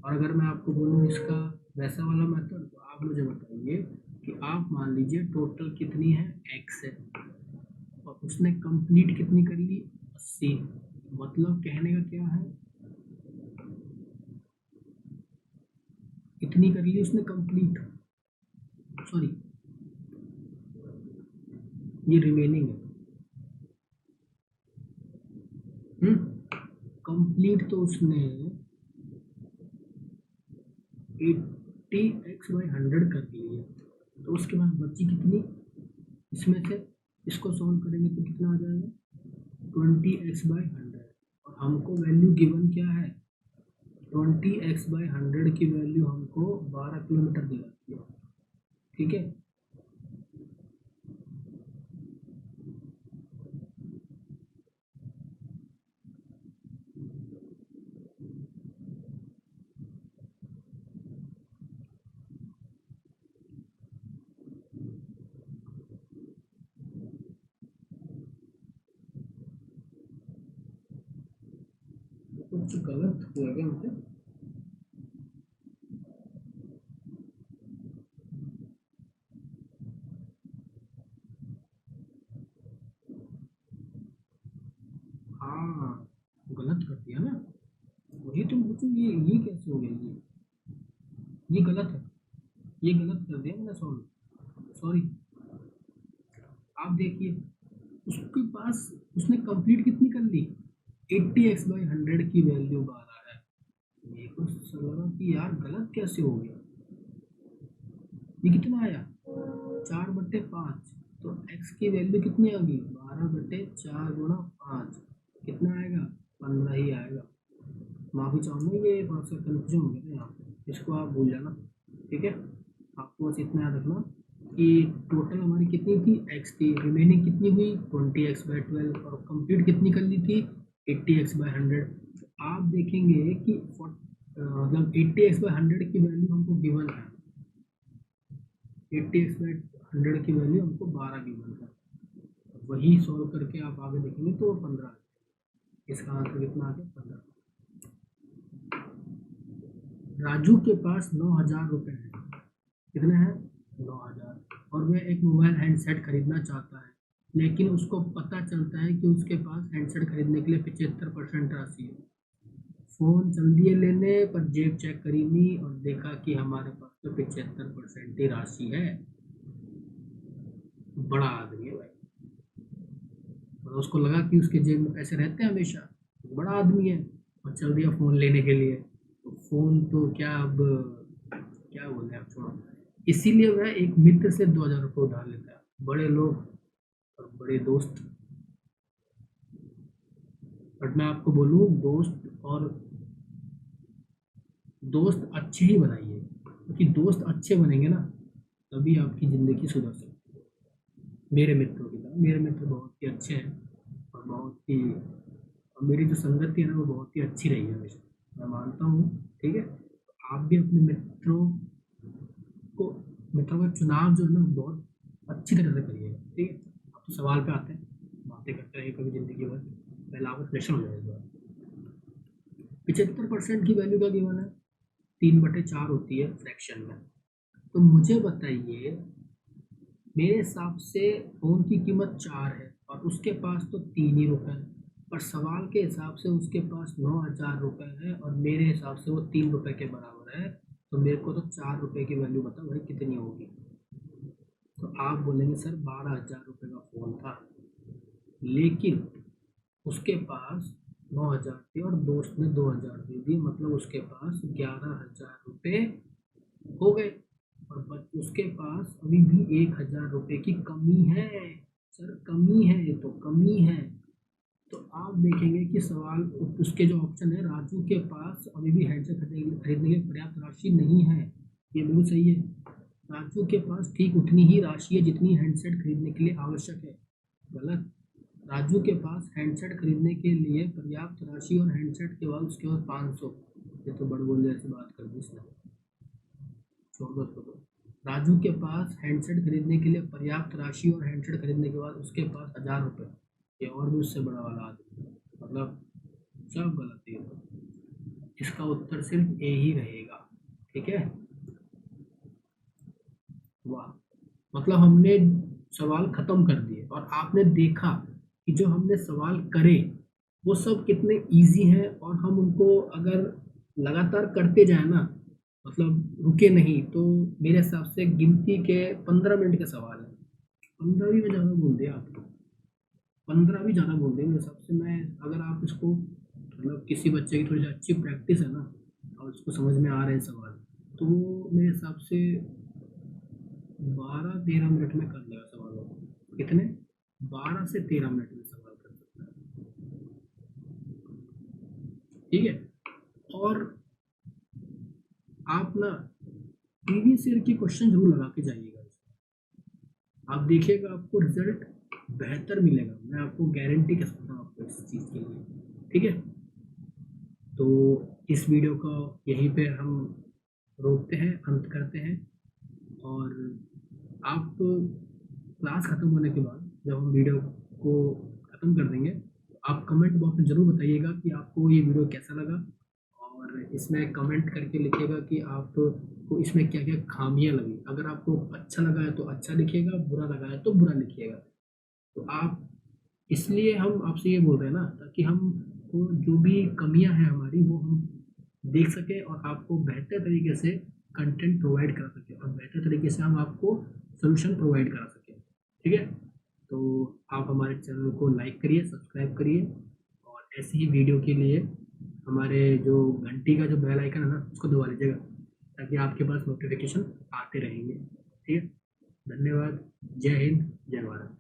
और अगर मैं आपको बोलूँ इसका वैसा वाला मेथड, तो आप मुझे बताइए कि आप मान लीजिए टोटल कितनी है, x है और उसने कंप्लीट कितनी कर ली, 80। मतलब कहने का क्या है, इतनी कर ली उसने कंप्लीट, सॉरी ये रिमेनिंग है। कंप्लीट तो उसने 80x/100 कर ली है, तो उसके बाद बची कितनी, इसमें से इसको सॉल्व करेंगे तो कितना आ जाएगा, 20x/100। और हमको वैल्यू गिवन क्या है, 20x/100 की वैल्यू हमको 12 किलोमीटर दी जाती है। ठीक है, कुछ गलत हुआ क्या मुझे, हाँ गलत कर दिया ना, वही तो पूछूं ये कैसे हो गया, ये गलत है, ये गलत कर दिया मैंने सॉल्व, सॉरी। आप देखिए उसके पास उसने कंप्लीट कितनी कर ली, 80x/100 की वैल्यू 12 है। मेरे को लगा कि यार गलत कैसे हो गया, ये कितना आया, 4/5। तो x की वैल्यू कितनी आ गई, 12/4 × 5, कितना आएगा, 15 ही आएगा। माफ़ी चाहूँगा, ये थोड़ा सा कन्फ्यूजन हो गया था यहाँ पे, इसको आप भूल जाना। ठीक है, आपको बस इतना याद रखना कि टोटल हमारी कितनी थी, x थी, रिमेनिंग कितनी हुई 20x/12 और कंप्लीट कितनी कर ली थी 80x/100, तो आप देखेंगे कि मतलब 80x/100 की वैल्यू हमको गिवन है, 80x/100 की वैल्यू हमको 12 गिवन है। वही सॉल्व करके आप आगे देखेंगे तो 15, इसका आंसर कितना आ गया 15। राजू के पास 9,000 रुपये हैं, कितने हैं 9,000, और वह एक मोबाइल हैंडसेट खरीदना चाहता है, लेकिन उसको पता चलता है कि उसके पास हैंडसेट खरीदने के लिए 75% राशि है। फ़ोन चल दिए लेने पर जेब चेक करी नी और देखा कि हमारे पास तो 75% ही राशि है। बड़ा आदमी है भाई, और उसको लगा कि उसके जेब में पैसे रहते हैं हमेशा, बड़ा आदमी है, और चल दिया फ़ोन लेने के लिए। तो फ़ोन तो क्या, अब क्या बोले, आप छोड़ो। इसीलिए वह एक मित्र से 2,000 रुपये उधार लेता है। बड़े लोग और बड़े दोस्त, बट मैं आपको बोलूँ, दोस्त अच्छे ही बनाइए, क्योंकि दोस्त अच्छे बनेंगे ना तभी आपकी ज़िंदगी सुधर सकती है। मेरे मित्रों की तरह, मेरे मित्र बहुत ही अच्छे हैं, और बहुत ही, और मेरी जो संगति है ना वो बहुत ही अच्छी रही है हमेशा, मैं मानता हूँ। ठीक है, तो आप भी अपने मित्रों का चुनाव जो है ना बहुत अच्छी तरह से करिएगा। ठीक है, अब तो सवाल पे आते हैं, बातें करते रहिए कभी ज़िंदगी भर, पहले आप फ्रेशन हो जाए इस बार। 75% की वैल्यू का गिवन है, 3/4 होती है फ्रैक्शन में। तो मुझे बताइए, मेरे हिसाब से फ़ोन की कीमत 4 है और उसके पास तो 3 ही रुपये हैं, पर सवाल के हिसाब से उसके पास 9,000 रुपये है और मेरे हिसाब से वो 3 रुपये के बराबर है। तो मेरे को तो 4 रुपये की वैल्यू बताओ भाई कितनी होगी। तो आप बोलेंगे सर 12,000 रुपये का फ़ोन था, लेकिन उसके पास 9,000 थे और दोस्त ने 2,000 दे दिए, मतलब उसके पास 11,000 रुपये हो गए, और उसके पास अभी भी 1,000 रुपये की कमी है। सर कमी है तो कमी है। तो आप देखेंगे कि सवाल, उसके जो ऑप्शन है, राजू के पास अभी भी हैंडसेट खरीदने की पर्याप्त राशि नहीं है, ये बिल्कुल सही है। राजू के पास ठीक उतनी ही राशि है जितनी हैंडसेट खरीदने के लिए आवश्यक है, गलत। राजू के पास हैंडसेट खरीदने के लिए पर्याप्त राशि और हैंडसेट के बाद उसके बाद 500, ये तो बड़ बोल जैसी बात कर दी इसने, छोड़ दो उसको। तो राजू के पास हैंडसेट खरीदने के लिए पर्याप्त राशि और हैंडसेट खरीदने के बाद उसके पास 1,000 रुपये, ये और भी उससे बड़ा वाला आदमी है, मतलब सब गलत है। तो इसका उत्तर सिर्फ ए ही रहेगा। ठीक है, वाह, मतलब हमने सवाल खत्म कर दिए और आपने देखा कि जो हमने सवाल करे वो सब कितने इजी हैं, और हम उनको अगर लगातार करते जाए ना, मतलब रुके नहीं, तो मेरे हिसाब से गिनती के 15 मिनट के सवाल है। 15 भी मैं ज़्यादा बोल दिया आपको, 15 भी ज़्यादा बोल दिया मेरे हिसाब से। मैं, अगर आप इसको, मतलब किसी बच्चे की थोड़ी सी अच्छी प्रैक्टिस है ना और उसको समझ में आ रहे हैं सवाल, तो वो मेरे हिसाब से 12-13 मिनट में कर लेगा सवालों को। कितने, 12 से 13 मिनट में सवाल कर सकता है। ठीक है, और आप ना प्रीवियस ईयर के क्वेश्चन जरूर लगा के जाइएगा, आप देखिएगा आपको रिजल्ट बेहतर मिलेगा, मैं आपको गारंटी कर सकता हूँ आपको इस चीज़ के लिए। ठीक है, तो इस वीडियो को यहीं पे हम रोकते हैं, अंत करते हैं, और आप क्लास ख़त्म होने के बाद जब हम वीडियो को ख़त्म कर देंगे, तो आप कमेंट बॉक्स में ज़रूर बताइएगा कि आपको ये वीडियो कैसा लगा, और इसमें कमेंट करके लिखिएगा कि आपको इसमें क्या क्या खामियां लगी। अगर आपको अच्छा लगा है तो अच्छा लिखिएगा, बुरा लगा है तो बुरा लिखिएगा। तो आप, इसलिए हम आपसे ये बोल रहे हैं ना, ताकि हम को जो भी कमियां हैं हमारी वो हम देख सकें और आपको बेहतर तरीके से कंटेंट प्रोवाइड करा सकें, और बेहतर तरीके से हम आपको सोल्यूशन प्रोवाइड करा सकें। ठीक है, तो आप हमारे चैनल को लाइक करिए, सब्सक्राइब करिए, और ऐसी ही वीडियो के लिए हमारे जो घंटी का जो बेल आइकन है ना उसको दबा लीजिएगा, ताकि आपके पास नोटिफिकेशन आते रहेंगे। ठीक है, धन्यवाद, जय हिंद, जय भारत।